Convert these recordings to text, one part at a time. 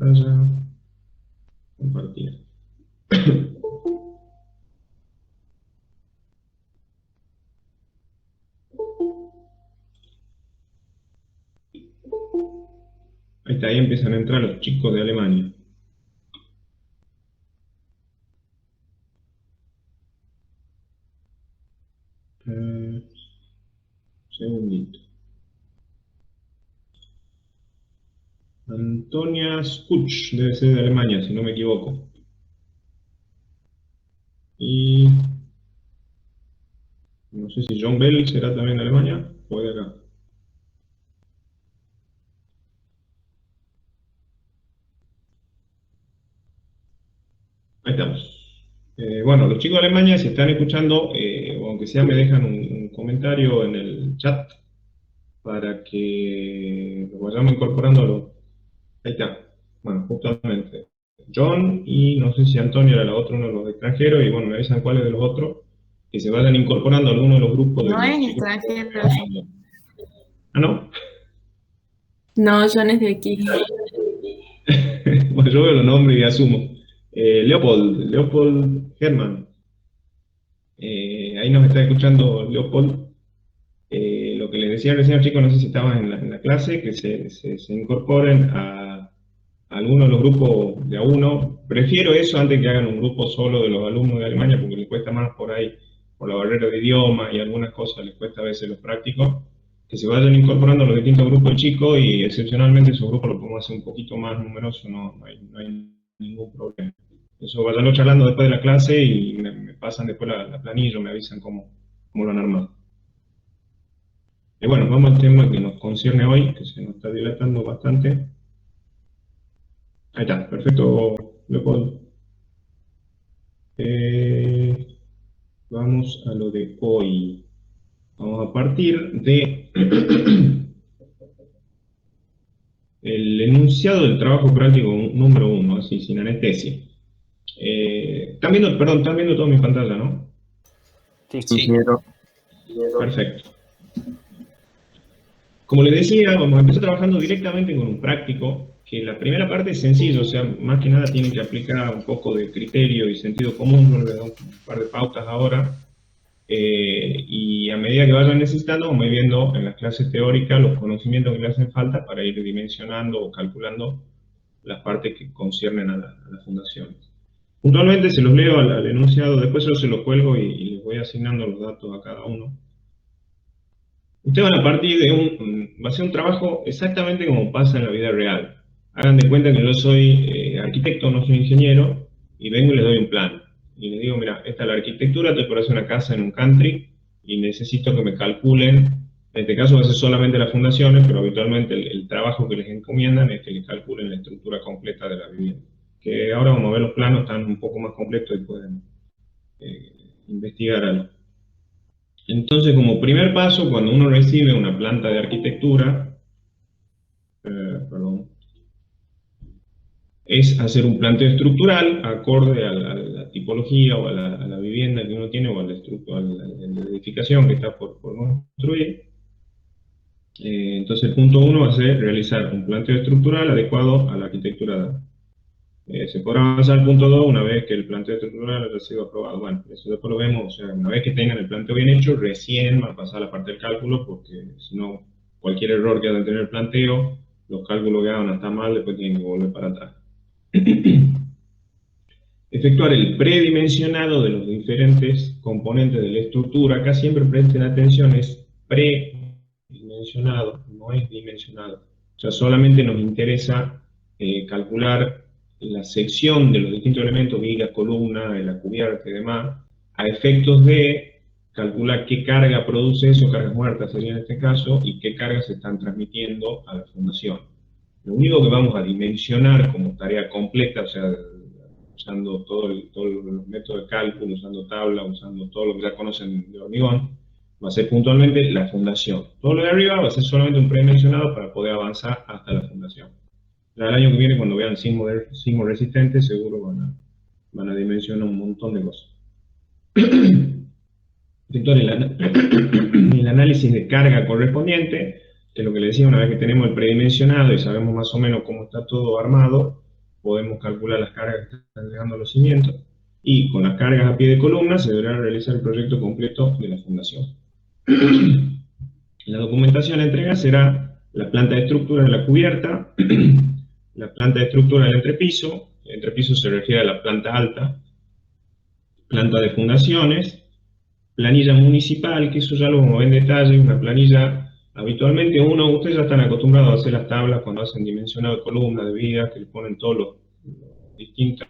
pantalla, compartir. Ahí está, ahí empiezan a entrar los chicos de Alemania. Segundito. Antonia Skutsch, debe ser de Alemania, si no me equivoco. Y no sé si John Bell será también de Alemania o de acá. Ahí estamos. Bueno, los chicos de Alemania, si están escuchando, o aunque sea me dejan un comentario en el chat para que lo vayamos incorporando. Ahí está. Bueno, justamente. John y no sé si Antonio era la otra, uno de los extranjeros, y bueno, me avisan cuáles de los otros, que se vayan incorporando a alguno de los grupos de No los es chicos. extranjero. Ah, ¿no? No, John es de aquí. Bueno, yo veo los nombres y asumo. Leopold Hermann. Ahí nos está escuchando Leopold. Lo que les decía recién al chico, no sé si estaban en la clase, que se incorporen a alguno de los grupos de A1. Prefiero eso antes que hagan un grupo solo de los alumnos de Alemania, porque les cuesta más por ahí, por la barrera de idioma y algunas cosas les cuesta a veces los prácticos. Que se vayan incorporando a los distintos grupos de chicos y excepcionalmente esos grupos los podemos hacer un poquito más numerosos, no hay ningún problema. Eso vayanlo charlando después de la clase y me pasan después la planilla, me avisan cómo lo han armado. Y bueno, vamos al tema que nos concierne hoy, que se nos está dilatando bastante. Ahí está, perfecto, Leopoldo. Vamos a lo de hoy. Vamos a partir de el enunciado del trabajo práctico número 1, así, sin anestesia. Están viendo toda mi pantalla, ¿no? Sí. Perfecto. Como les decía, vamos a empezar trabajando directamente con un práctico, que la primera parte es sencillo, o sea, más que nada tienen que aplicar un poco de criterio y sentido común, yo les doy un par de pautas ahora, y a medida que vayan necesitando, vamos a ir viendo en las clases teóricas los conocimientos que le hacen falta para ir dimensionando o calculando las partes que conciernen a las fundaciones. Puntualmente se los leo al enunciado, después yo se los cuelgo y les voy asignando los datos a cada uno. Ustedes van a partir va a ser un trabajo exactamente como pasa en la vida real. Hagan de cuenta que yo soy arquitecto, no soy ingeniero, y vengo y les doy un plan. Y les digo, mira, esta es la arquitectura, estoy por hacer una casa en un country, y necesito que me calculen, en este caso va a ser solamente las fundaciones, pero habitualmente el trabajo que les encomiendan es que les calculen la estructura completa de la vivienda. Que ahora vamos a ver los planos, están un poco más completos y pueden investigar algo. Entonces, como primer paso, cuando uno recibe una planta de arquitectura, es hacer un planteo estructural acorde a la tipología o a la vivienda que uno tiene o a la edificación que está por construir. Entonces, el punto 1 va a ser realizar un planteo estructural adecuado a la arquitectura. Se podrá avanzar al punto 2 una vez que el planteo estructural haya sido aprobado. Bueno, eso después lo vemos, o sea, una vez que tengan el planteo bien hecho, recién va a pasar a la parte del cálculo, porque si no, cualquier error que hagan en el planteo, los cálculos que hagan hasta mal, después tienen que volver para atrás. Efectuar el predimensionado de los diferentes componentes de la estructura. Acá siempre presten atención, es predimensionado, no es dimensionado. O sea, solamente nos interesa calcular la sección de los distintos elementos, vigas, columna, la cubierta y demás, a efectos de calcular qué carga produce eso, cargas muertas sería en este caso, y qué cargas se están transmitiendo a la fundación. Lo único que vamos a dimensionar como tarea completa, o sea, usando todos los métodos de cálculo, usando tabla, usando todo lo que ya conocen de hormigón, va a ser puntualmente la fundación. Todo lo de arriba va a ser solamente un predimensionado para poder avanzar hasta la fundación. Ya el año que viene, cuando vean sismo resistente, seguro van a dimensionar un montón de cosas. Efectuar el análisis de carga correspondiente, que es lo que les decía, una vez que tenemos el predimensionado y sabemos más o menos cómo está todo armado, podemos calcular las cargas que están llegando a los cimientos, y con las cargas a pie de columna se deberá realizar el proyecto completo de la fundación. La documentación a entrega será la planta de estructura de la cubierta, la planta de estructura del entrepiso. El entrepiso se refiere a la planta alta, planta de fundaciones, planilla municipal, que eso ya lo vamos a ver en detalle. Una planilla, habitualmente ustedes ya están acostumbrados a hacer las tablas cuando hacen dimensionado de columnas, de vigas, que le ponen todos los distintos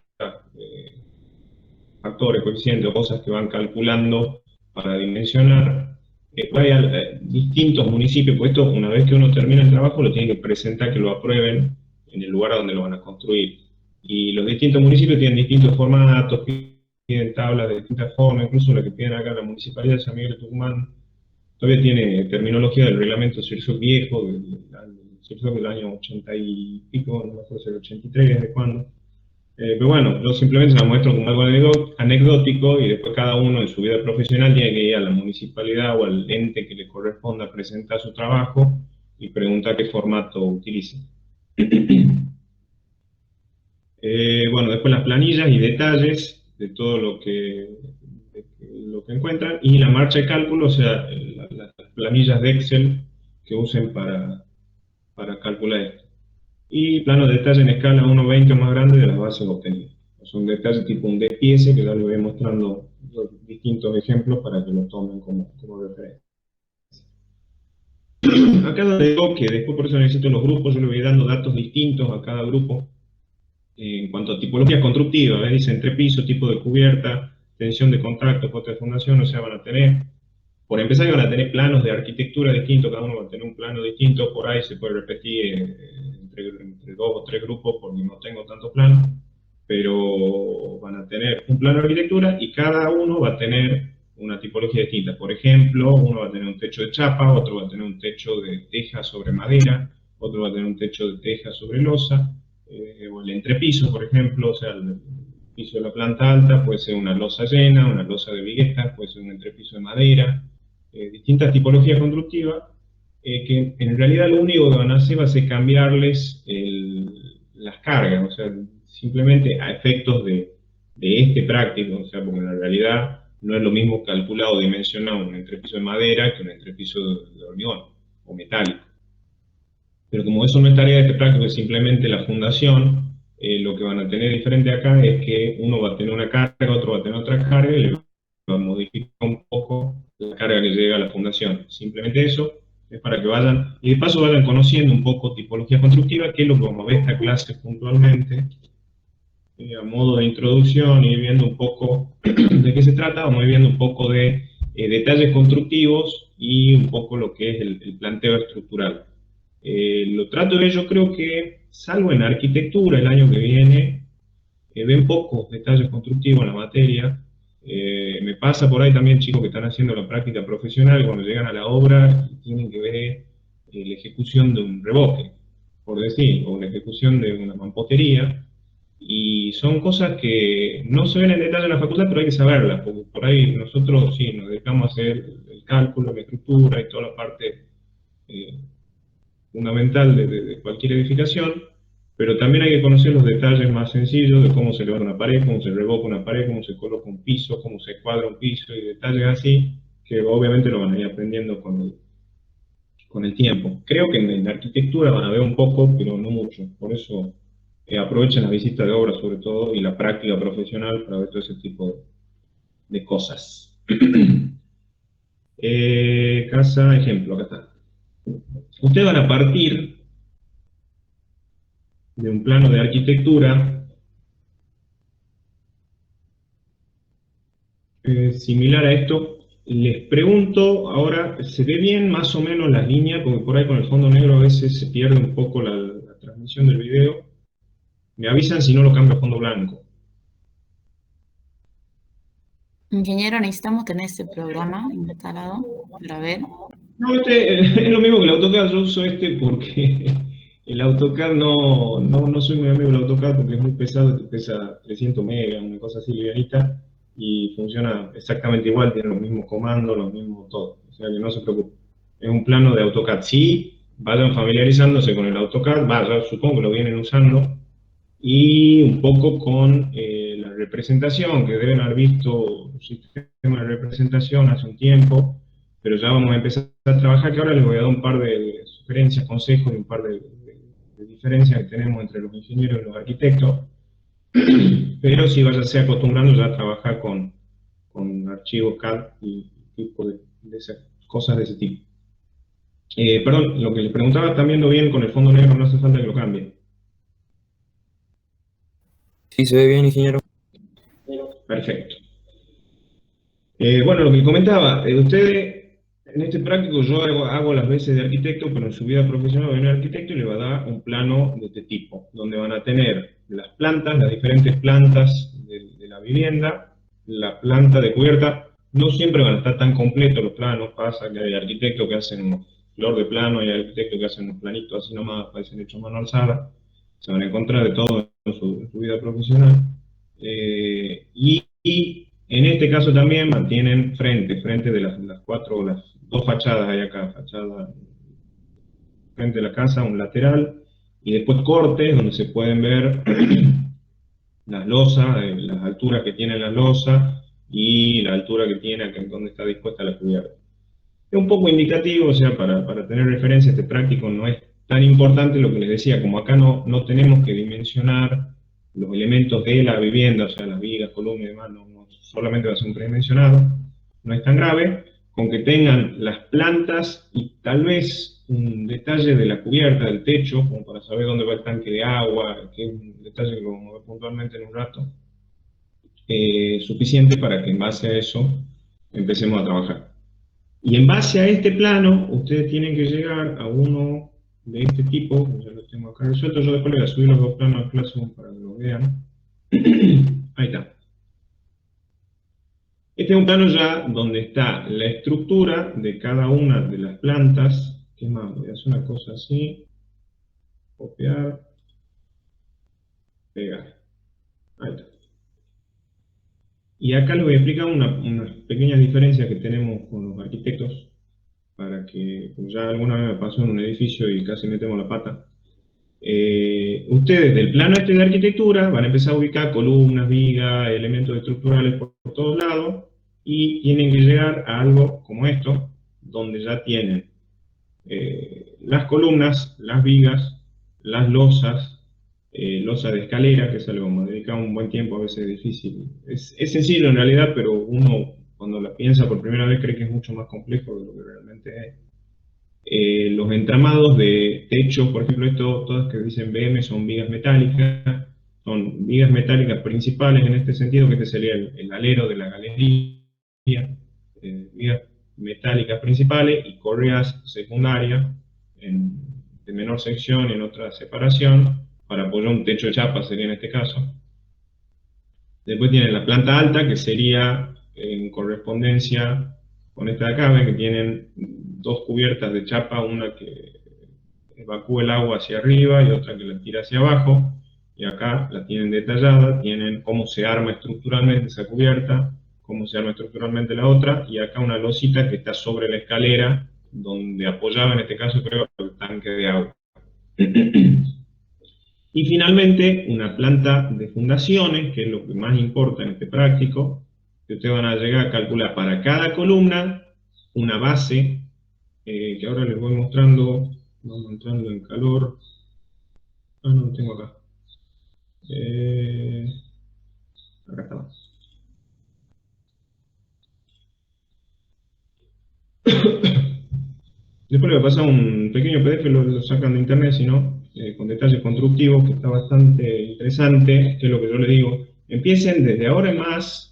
factores, coeficientes o cosas que van calculando para dimensionar. Hay distintos municipios, pues esto, una vez que uno termina el trabajo, lo tiene que presentar, que lo aprueben en el lugar donde lo van a construir. Y los distintos municipios tienen distintos formatos, piden tablas de distintas formas, incluso la que piden acá la Municipalidad de San Miguel de Tucumán, todavía tiene terminología del reglamento CIRSOC viejo, del CIRSOC del año 80 y pico, no me acuerdo si el 83, de cuándo. Pero bueno, yo simplemente se lo muestro como algo anecdótico, y después cada uno en su vida profesional tiene que ir a la municipalidad o al ente que le corresponda presentar su trabajo y preguntar qué formato utiliza. Bueno, después las planillas y detalles de todo lo que encuentran, y la marcha de cálculo, o sea, las planillas de Excel que usen para calcular esto. Y plano de detalle en escala 1:20 o más grande de las bases obtenidas. Son detalles tipo un DPS, que ya les voy mostrando los distintos ejemplos para que lo tomen como referencia. Acá donde digo que después, por eso necesito los grupos, yo le voy dando datos distintos a cada grupo en cuanto a tipología constructiva. Dice entrepiso, tipo de cubierta, tensión de contacto, poste de fundación. O sea, van a tener, por empezar, van a tener planos de arquitectura distintos, cada uno va a tener un plano distinto. Por ahí se puede repetir entre 2 o 3 grupos, porque no tengo tantos planos, pero van a tener un plano de arquitectura y cada uno va a tener una tipología distinta. Por ejemplo, uno va a tener un techo de chapa, otro va a tener un techo de teja sobre madera, otro va a tener un techo de teja sobre losa, o el entrepiso, por ejemplo, o sea, el piso de la planta alta puede ser una losa llena, una losa de viguetas, puede ser un entrepiso de madera, distintas tipologías constructivas, que en realidad lo único que van a hacer va a ser cambiarles las cargas, o sea, simplemente a efectos de este práctico, o sea, porque en la realidad no es lo mismo calculado o dimensionado un entrepiso de madera que un entrepiso de hormigón o metálico. Pero como eso no es tarea de este práctico, es simplemente la fundación, lo que van a tener diferente acá es que uno va a tener una carga, otro va a tener otra carga, y le va a modificar un poco la carga que llega a la fundación. Simplemente eso es para que vayan, y de paso vayan conociendo un poco tipología constructiva, que es lo que vamos a ver esta clase puntualmente, a modo de introducción, y viendo un poco de qué se trata. Vamos a ir viendo un poco de detalles constructivos y un poco lo que es el planteo estructural. Lo trato de ver, yo creo que, salvo en arquitectura el año que viene, ven pocos detalles constructivos en la materia. Me pasa por ahí también chicos que están haciendo la práctica profesional, cuando llegan a la obra y tienen que ver la ejecución de un revoque, por decir, o la ejecución de una mampostería, y son cosas que no se ven en detalle en la facultad, pero hay que saberlas, porque por ahí nosotros sí nos dedicamos a hacer el cálculo, la estructura y toda la parte fundamental de cualquier edificación, pero también hay que conocer los detalles más sencillos de cómo se levanta una pared, cómo se revoca una pared, cómo se coloca un piso, cómo se cuadra un piso, y detalles así, que obviamente lo van a ir aprendiendo con el tiempo. Creo que en la arquitectura van a ver un poco, pero no mucho. Por eso aprovechen la visita de obra sobre todo y la práctica profesional para ver todo ese tipo de cosas. Casa, ejemplo, acá está. Ustedes van a partir de un plano de arquitectura similar a esto. Les pregunto, ahora, ¿se ve bien más o menos las líneas? Porque por ahí con el fondo negro a veces se pierde un poco la transmisión del video. Me avisan si no lo cambio a fondo blanco. Ingeniero, necesitamos tener este programa instalado para ver. No, es lo mismo que el AutoCAD. Yo uso este porque el AutoCAD no soy muy amigo del AutoCAD, porque es muy pesado, te pesa 300 megas, una cosa así livianita, y funciona exactamente igual, tiene los mismos comandos, los mismos todo. O sea que no se preocupe. Es un plano de AutoCAD. Sí, vayan familiarizándose con el AutoCAD, ya supongo que lo vienen usando, y un poco con la representación, que deben haber visto un sistema de representación hace un tiempo, pero ya vamos a empezar a trabajar, que ahora les voy a dar un par de sugerencias, consejos y un par de diferencias que tenemos entre los ingenieros y los arquitectos, pero sí váyase acostumbrando ya a trabajar con archivos CAD y tipo de esas cosas de ese tipo. Perdón, lo que les preguntaba, ¿están viendo bien con el fondo negro? No hace falta que lo cambie. Sí, se ve bien, ingeniero. Perfecto. Bueno, lo que comentaba, ustedes en este práctico yo hago las veces de arquitecto, pero en su vida profesional va a venir arquitecto y le va a dar un plano de este tipo, donde van a tener las plantas, las diferentes plantas de la vivienda, la planta de cubierta. No siempre van a estar tan completos los planos, pasa que hay arquitectos que hacen un flor de plano, hay arquitectos que hacen unos planitos así nomás, parecen hechos a mano alzada. Se van a encontrar de todo en su vida profesional. Y en este caso también mantienen frente de las dos fachadas hay acá, fachada frente de la casa, un lateral, y después cortes donde se pueden ver las losas, las alturas que tiene la losa y la altura que tiene acá donde está dispuesta la cubierta. Es un poco indicativo, o sea, para tener referencia, este práctico no es tan importante lo que les decía, como acá no tenemos que dimensionar los elementos de la vivienda, o sea, las vigas, columnas y demás, solamente va a ser un predimensionado, no es tan grave, con que tengan las plantas y tal vez un detalle de la cubierta, del techo, como para saber dónde va el tanque de agua, que es un detalle que lo vamos a ver puntualmente en un rato, suficiente para que en base a eso empecemos a trabajar. Y en base a este plano, ustedes tienen que llegar a uno de este tipo, ya lo tengo acá resuelto, yo después les voy a subir los dos planos al Classroom para que lo vean. Ahí está. Este es un plano ya donde está la estructura de cada una de las plantas. ¿Qué más? Voy a hacer una cosa así. Copiar. Pegar. Ahí está. Y acá les voy a explicar unas pequeñas diferencias que tenemos con los arquitectos, para que, pues ya alguna vez me pasó en un edificio y casi metemos la pata. Ustedes del plano este de arquitectura van a empezar a ubicar columnas, vigas, elementos estructurales por todos lados, y tienen que llegar a algo como esto, donde ya tienen las columnas, las vigas, las losas, losa de escalera, que es algo que hemos dedicado un buen tiempo, a veces es difícil. Es sencillo en realidad, pero uno cuando la piensa por primera vez cree que es mucho más complejo de lo que realmente es. Los entramados de techo, por ejemplo, todas que dicen BM son vigas metálicas principales en este sentido, que este sería el alero de la galería, vigas metálicas principales y correas secundarias de menor sección y en otra separación, para apoyar un techo de chapa sería en este caso. Después tienen la planta alta, que sería en correspondencia con esta de acá, ven que tienen dos cubiertas de chapa, una que evacúa el agua hacia arriba y otra que la tira hacia abajo, y acá la tienen detallada, tienen cómo se arma estructuralmente esa cubierta, cómo se arma estructuralmente la otra, y acá una losita que está sobre la escalera, donde apoyaba en este caso creo el tanque de agua. Y finalmente, una planta de fundaciones, que es lo que más importa en este práctico, que ustedes van a llegar a calcular para cada columna una base, que ahora les voy mostrando, vamos entrando en calor. Ah, no lo tengo acá. Acá está. Después le voy a pasar un pequeño PDF, lo sacan de internet, si no, con detalles constructivos, que está bastante interesante, que es lo que yo les digo. Empiecen desde ahora en más,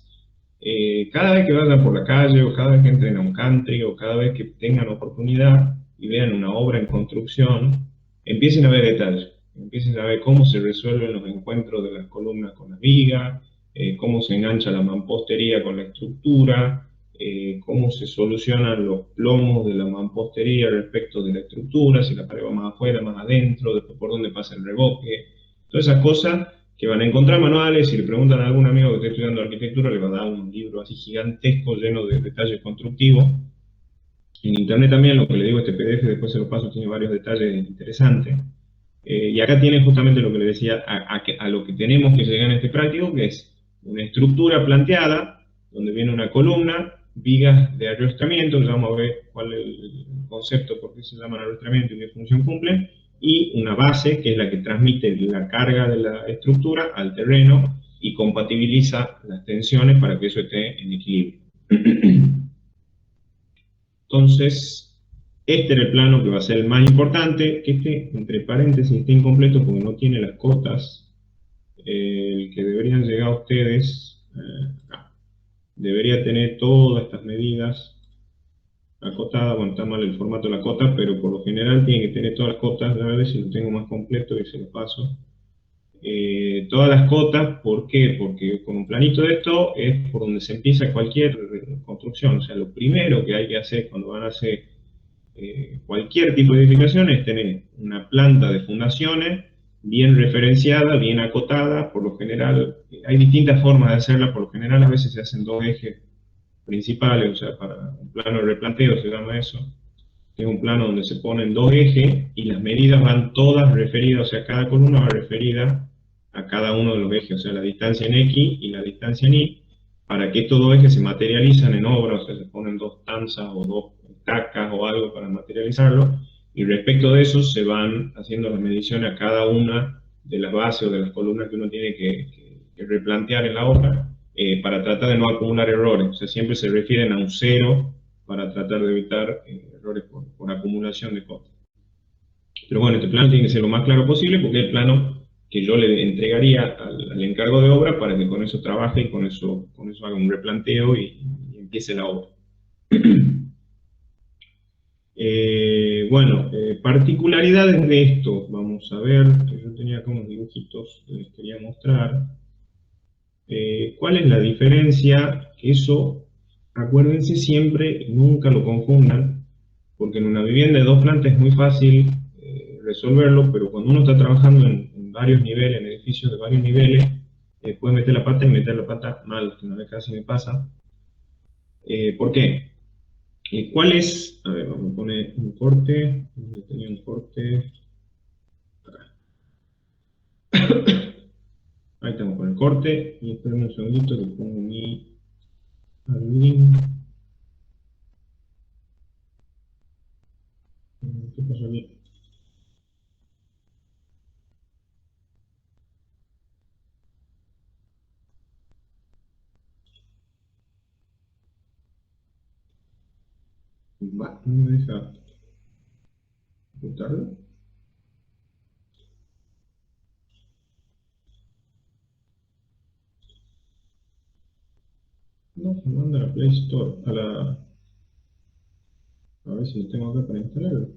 cada vez que vayan por la calle, o cada vez que entren a un country, o cada vez que tengan oportunidad y vean una obra en construcción, empiecen a ver detalles. Empiecen a ver cómo se resuelven los encuentros de las columnas con las vigas, cómo se engancha la mampostería con la estructura, cómo se solucionan los plomos de la mampostería respecto de la estructura, si la pared va más afuera, más adentro, después por dónde pasa el revoque, todas esas cosas que van a encontrar manuales. Si le preguntan a algún amigo que esté estudiando arquitectura, le va a dar un libro así gigantesco lleno de detalles constructivos. En internet también, lo que le digo, este PDF, después se lo paso, tiene varios detalles interesantes. Y acá tienen justamente lo que les decía, a lo que tenemos que llegar en este práctico, que es una estructura planteada, donde viene una columna, vigas de arrastramiento, que vamos a ver cuál es el concepto, por qué se llaman arrastramiento y qué función cumplen, y una base, que es la que transmite la carga de la estructura al terreno y compatibiliza las tensiones para que eso esté en equilibrio. Entonces, este era el plano que va a ser el más importante, que este, entre paréntesis, está incompleto porque no tiene las cotas, el que deberían llegar a ustedes, acá. Debería tener todas estas medidas acotadas. Bueno, está mal el formato de la cota, pero por lo general tiene que tener todas las cotas. A ver si lo tengo más completo y se lo paso. Todas las cotas, ¿por qué? Porque con un planito de esto es por donde se empieza cualquier construcción. O sea, lo primero que hay que hacer cuando van a hacer cualquier tipo de edificación es tener una planta de fundaciones bien referenciada, bien acotada. Por lo general, hay distintas formas de hacerla. Por lo general, a veces se hacen dos ejes principales, o sea, para un plano de replanteo se llama eso, que es un plano donde se ponen dos ejes y las medidas van todas referidas, o sea, cada columna va referida a cada uno de los ejes, o sea, la distancia en X y la distancia en Y, para que estos dos ejes se materializan en obra, o sea, se ponen dos tanzas o dos tacas o algo para materializarlo, y respecto de eso se van haciendo las mediciones a cada una de las bases o de las columnas que uno tiene que replantear en la obra, para tratar de no acumular errores. O sea, siempre se refieren a un cero para tratar de evitar errores por acumulación de cosas. Pero bueno, este plano tiene que ser lo más claro posible porque es el plano que yo le entregaría al encargo de obra para que con eso trabaje y con eso haga un replanteo y empiece la obra. Bueno, particularidades de esto, vamos a ver, yo tenía acá unos dibujitos que les quería mostrar. ¿Cuál es la diferencia? Que eso, acuérdense siempre, nunca lo confundan, porque en una vivienda de dos plantas es muy fácil resolverlo, pero cuando uno está trabajando en varios niveles, en edificios de varios niveles, puede meter la pata y meter la pata mal, que una vez casi me pasa. ¿Por qué? ¿Cuál es? A ver, vamos a poner un corte, donde tenía un corte. Ahí estamos con el corte, y esperen un segundito que pongo mi admin. ¿Qué pasó aquí? Va, no me deja ocultarlo. No, me manda a la Play Store, a ver si lo tengo acá para instalarlo.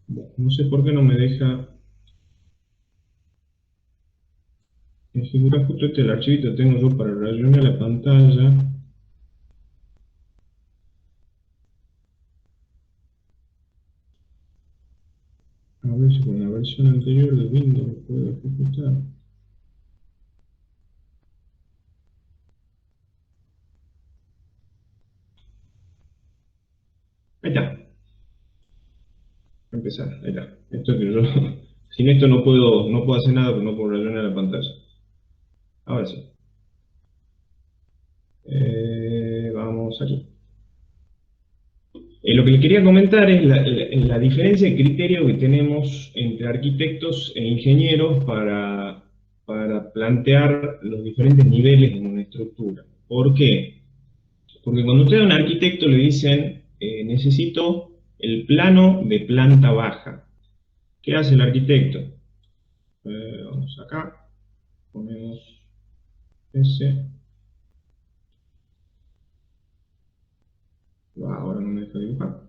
Bueno, no sé por qué no me deja ejecutar justo el archivito que tengo yo para rayonar la pantalla. A ver si con la versión anterior de Windows lo puedo ejecutar. Ahí está. Empezar, ahí está. Esto que yo, sin esto no puedo hacer nada porque no puedo rayonar la pantalla. Ahora sí. Vamos aquí. Lo que les quería comentar es la diferencia de criterio que tenemos entre arquitectos e ingenieros para plantear los diferentes niveles en una estructura. ¿Por qué? Porque cuando usted a un arquitecto le dicen, necesito el plano de planta baja. ¿Qué hace el arquitecto? Vamos acá, ponemos ese. Ahora no me deja dibujar.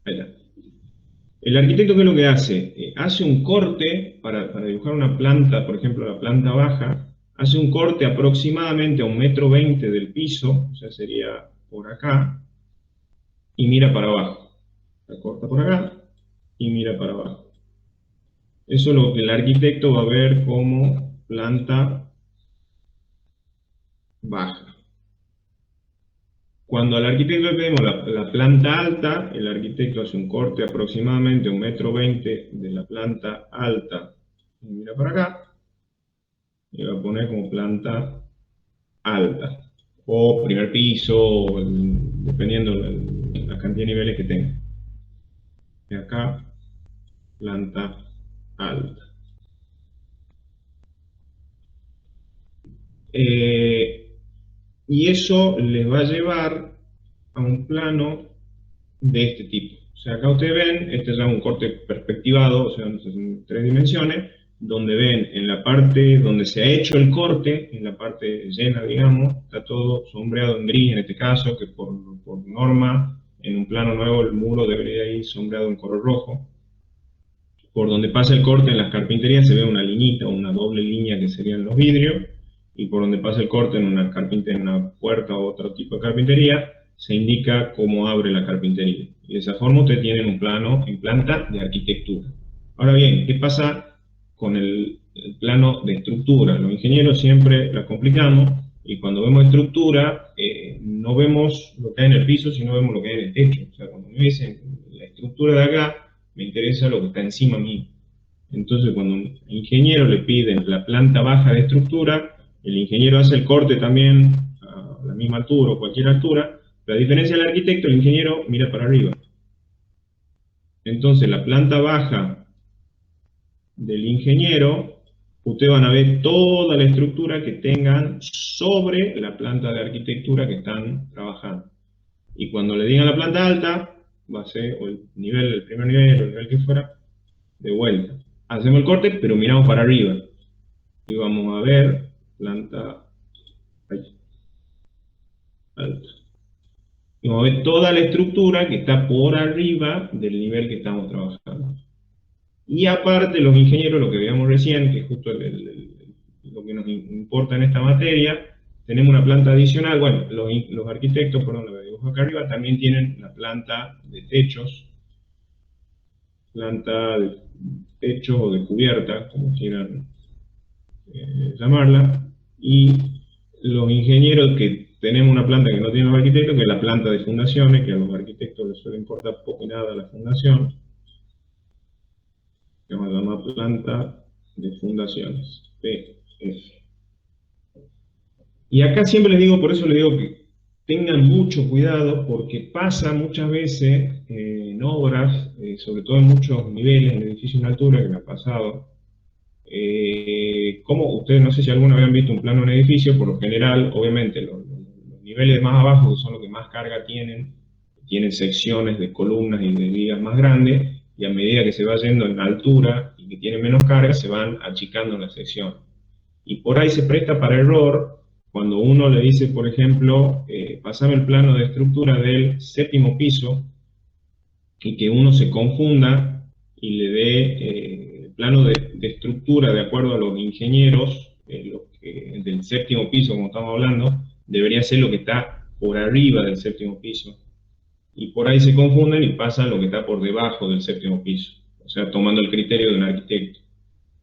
Ahí está. El arquitecto, ¿qué es lo que hace? Hace un corte para dibujar una planta, por ejemplo la planta baja, hace un corte aproximadamente a 1,20 m del piso, o sea, sería por acá, y mira para abajo. La corta por acá y mira para abajo. Eso es lo que el arquitecto va a ver como planta baja. Cuando al arquitecto le pedimos la planta alta, el arquitecto hace un corte aproximadamente 1,20 m de la planta alta. Y mira para acá, y va a poner como planta alta, o primer piso, o dependiendo de la cantidad de niveles que tenga. Y acá, planta alta. Y eso les va a llevar a un plano de este tipo. O sea, acá ustedes ven, este es ya un corte perspectivado, o sea, en 3 dimensiones, donde ven en la parte donde se ha hecho el corte, en la parte llena, digamos, está todo sombreado en gris en este caso, que por norma, en un plano nuevo el muro debería ir sombreado en color rojo. Por donde pasa el corte en las carpinterías se ve una liñita, una doble línea que serían los vidrios, y por donde pasa el corte en una carpintería, en una puerta o otro tipo de carpintería, se indica cómo abre la carpintería. Y de esa forma ustedes tienen un plano en planta de arquitectura. Ahora bien, ¿qué pasa con el plano de estructura? Los ingenieros siempre la complicamos, y cuando vemos estructura, no vemos lo que hay en el piso, sino vemos lo que hay en el techo. O sea, cuando me dicen la estructura de acá, me interesa lo que está encima mío. Entonces, cuando un ingeniero le piden la planta baja de estructura, el ingeniero hace el corte también a la misma altura o cualquier altura, pero a diferencia del arquitecto, el ingeniero mira para arriba. Entonces, la planta baja del ingeniero, ustedes van a ver toda la estructura que tengan sobre la planta de arquitectura que están trabajando. Y cuando le digan la planta alta, va a ser o el nivel, el primer nivel o el nivel que fuera, de vuelta. Hacemos el corte, pero miramos para arriba. Y vamos a ver planta alta. Y vamos a ver toda la estructura que está por arriba del nivel que estamos trabajando. Y aparte, los ingenieros, lo que veíamos recién, que es justo lo que nos importa en esta materia, tenemos una planta adicional. Bueno, los arquitectos, perdón, lo que dibujo acá arriba, también tienen la planta de techos, planta de techo o de cubierta, como quieran llamarla, y los ingenieros que tenemos una planta que no tienen los arquitectos, que es la planta de fundaciones, que a los arquitectos les suele importar poco y nada la fundación, que vamos a llamar planta de fundaciones, PF. Y acá siempre les digo, por eso les digo que tengan mucho cuidado, porque pasa muchas veces en obras, sobre todo en muchos niveles, en edificios en altura, que me ha pasado, como ustedes, no sé si alguna vez han visto un plano de un edificio, por lo general, obviamente, los niveles más abajo, que son los que más carga tienen secciones de columnas y de vigas más grandes, y a medida que se va yendo en altura y que tiene menos carga, se van achicando las secciones. Y por ahí se presta para error cuando uno le dice, por ejemplo, pasame el plano de estructura del 7º piso, y que uno se confunda y le dé el plano de estructura de acuerdo a los ingenieros, del 7º piso, como estamos hablando, debería ser lo que está por arriba del 7º piso. Y por ahí se confunden y pasan lo que está por debajo del 7º piso, o sea, tomando el criterio de un arquitecto.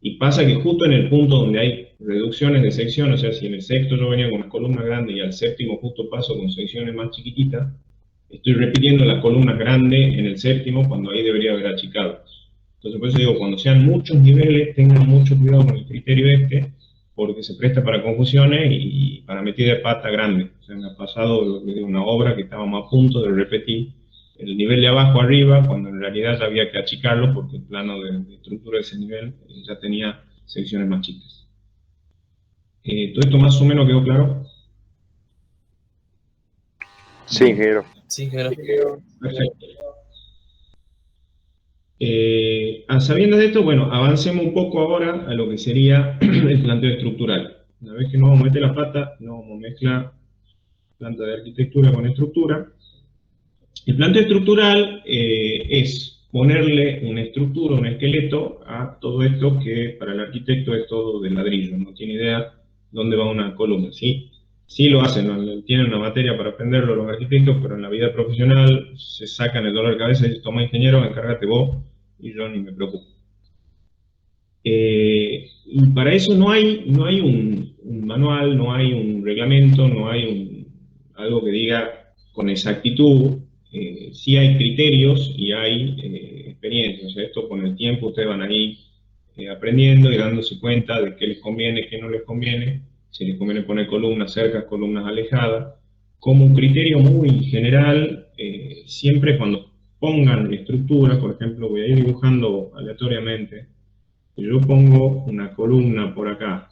Y pasa que justo en el punto donde hay reducciones de sección, o sea, si en el sexto yo venía con una columna grande y al 7º justo paso con secciones más chiquititas, estoy repitiendo las columnas grandes en el 7º cuando ahí debería haber achicado. Entonces, por eso digo, cuando sean muchos niveles, tengan mucho cuidado con el criterio porque se presta para confusiones y para metida de pata grande. O sea, me ha pasado una obra que estábamos a punto de repetir el nivel de abajo arriba, cuando en realidad ya había que achicarlo porque el plano de estructura de ese nivel ya tenía secciones más chicas. ¿Todo esto más o menos quedó claro? Sí, ingeniero. Sí, ingeniero. Perfecto. Sabiendo de esto, bueno, avancemos un poco ahora a lo que sería el planteo estructural. Una vez que nos vamos a meter la pata, nos vamos a mezclar planta de arquitectura con estructura. El planteo estructural es ponerle una estructura, un esqueleto a todo esto que para el arquitecto es todo de ladrillo, no tiene idea dónde va una columna. Sí lo hacen, ¿no? Tienen una materia para aprenderlo los arquitectos, pero en la vida profesional se sacan el dolor de cabeza y dicen, toma ingeniero, encárgate vos, y yo ni me preocupo. Y para eso no hay un manual, no hay un reglamento, no hay algo que diga con exactitud. Sí hay criterios y hay experiencias. Esto con el tiempo ustedes van a ir aprendiendo y dándose cuenta de qué les conviene, qué no les conviene, si les conviene poner columnas cercas, columnas alejadas. Como un criterio muy general, siempre cuando pongan estructura, por ejemplo, voy a ir dibujando aleatoriamente. Si yo pongo una columna por acá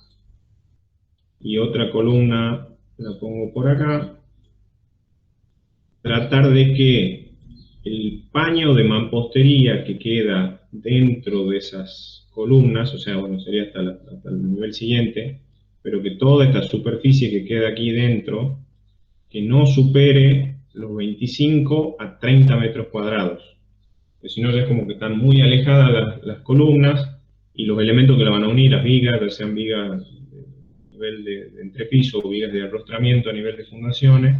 y otra columna la pongo por acá, tratar de que el paño de mampostería que queda dentro de esas columnas, o sea, bueno, sería hasta el nivel siguiente, pero que toda esta superficie que queda aquí dentro, que no supere los 25 a 30 metros cuadrados. Porque si no, es como que están muy alejadas las columnas y los elementos que la van a unir, las vigas, ya sean vigas a nivel de entrepiso o vigas de arrostramiento a nivel de fundaciones,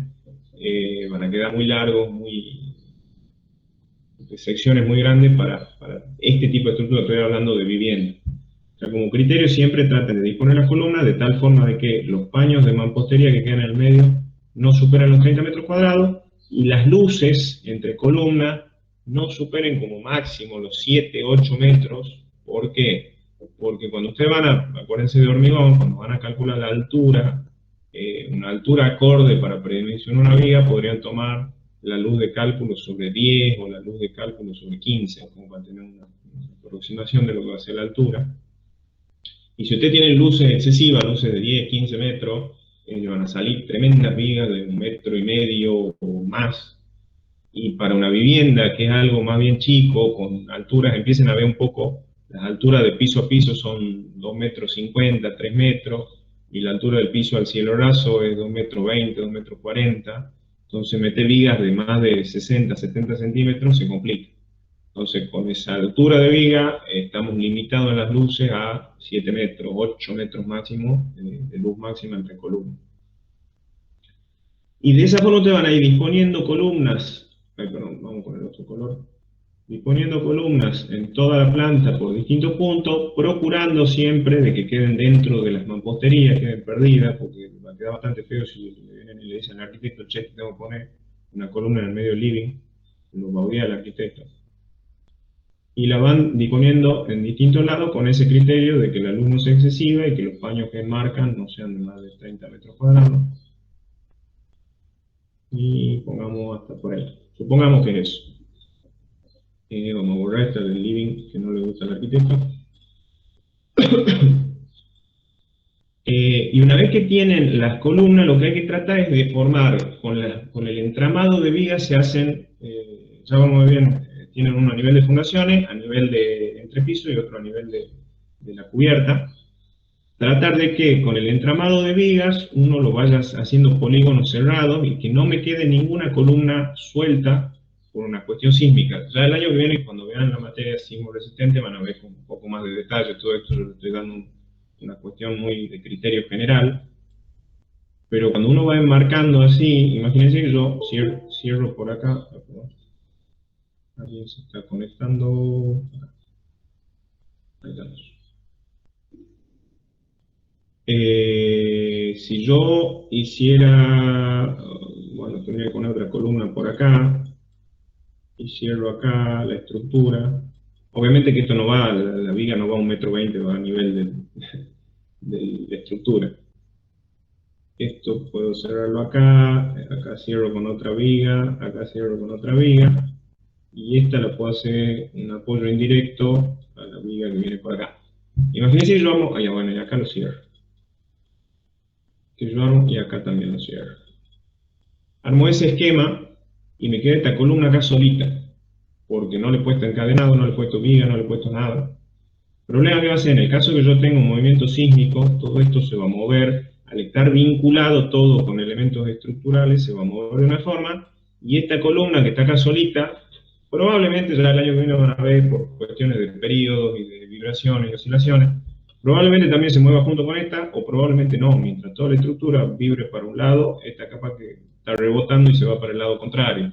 van a quedar muy largos, de secciones muy grandes para este tipo de estructura. Estoy hablando de vivienda. O sea, como criterio siempre traten de disponer las columnas de tal forma de que los paños de mampostería que quedan en el medio no superen los 30 metros cuadrados y las luces entre columnas no superen como máximo los 7, 8 metros. ¿Por qué? Porque cuando ustedes acuérdense de hormigón, cuando van a calcular la altura, una altura acorde para predimensionar una viga, podrían tomar la luz de cálculo sobre 10 o la luz de cálculo sobre 15, como para tener una aproximación de lo que va a ser la altura. Y si usted tiene luces excesivas, luces de 10, 15 metros, le van a salir tremendas vigas de 1,5 metros o más. Y para una vivienda, que es algo más bien chico, con alturas, empiecen a ver un poco, las alturas de piso a piso son 2,50 metros, 3 metros, y la altura del piso al cielo raso es 2,20 metros, 2,40 metros. Entonces meter vigas de más de 60, 70 centímetros se complica. Entonces con esa altura de viga estamos limitados en las luces a 7 metros, 8 metros máximo de luz máxima entre columnas. Y de esa forma te van a ir disponiendo columnas, perdón, vamos con el otro color, disponiendo columnas en toda la planta por distintos puntos, procurando siempre de que queden dentro de las mamposterías, queden perdidas, porque va a quedar bastante feo si le vienen y le dicen al arquitecto, che, tengo que poner una columna en el medio del living, lo va a odiar el arquitecto. Y la van disponiendo en distintos lados con ese criterio de que la luz no sea excesiva y que los paños que enmarcan no sean de más de 30 metros cuadrados. Y pongamos hasta por ahí. Supongamos que es eso. Vamos a borrar esta del living que no le gusta al arquitecto. Y una vez que tienen las columnas, lo que hay que tratar es de formar con el entramado de vigas. Se hacen, ya vamos muy bien, tienen uno a nivel de fundaciones, a nivel de entrepiso y otro a nivel de la cubierta. Tratar de que con el entramado de vigas uno lo vaya haciendo polígonos cerrados y que no me quede ninguna columna suelta por una cuestión sísmica. Ya el año que viene, cuando vean la materia sismo resistente, van a ver con un poco más de detalle. Todo esto yo le estoy dando una cuestión muy de criterio general. Pero cuando uno va enmarcando así, imagínense que yo cierro por acá. Alguien se está conectando. Ahí estamos. Si yo hiciera, bueno, tendría que poner otra columna por acá, y cierro acá la estructura. Obviamente que esto no va, la viga no va a 1,20 m, va a nivel de la estructura. Esto puedo cerrarlo acá, acá cierro con otra viga, acá cierro con otra viga, y esta la puedo hacer un apoyo indirecto a la viga que viene por acá. Imagínense que yo vamos, bueno, y acá lo cierro. Que yo armo y acá también lo cierro. Armo ese esquema y me queda esta columna acá solita, porque no le he puesto encadenado, no le he puesto viga, no le he puesto nada. El problema que va a ser, en el caso que yo tenga un movimiento sísmico, todo esto se va a mover, al estar vinculado todo con elementos estructurales, se va a mover de una forma, y esta columna que está acá solita, probablemente ya el año que viene van a ver, por cuestiones de periodos y de vibraciones y oscilaciones, probablemente también se mueva junto con esta, o probablemente no. Mientras toda la estructura vibre para un lado, esta capaz que está rebotando y se va para el lado contrario.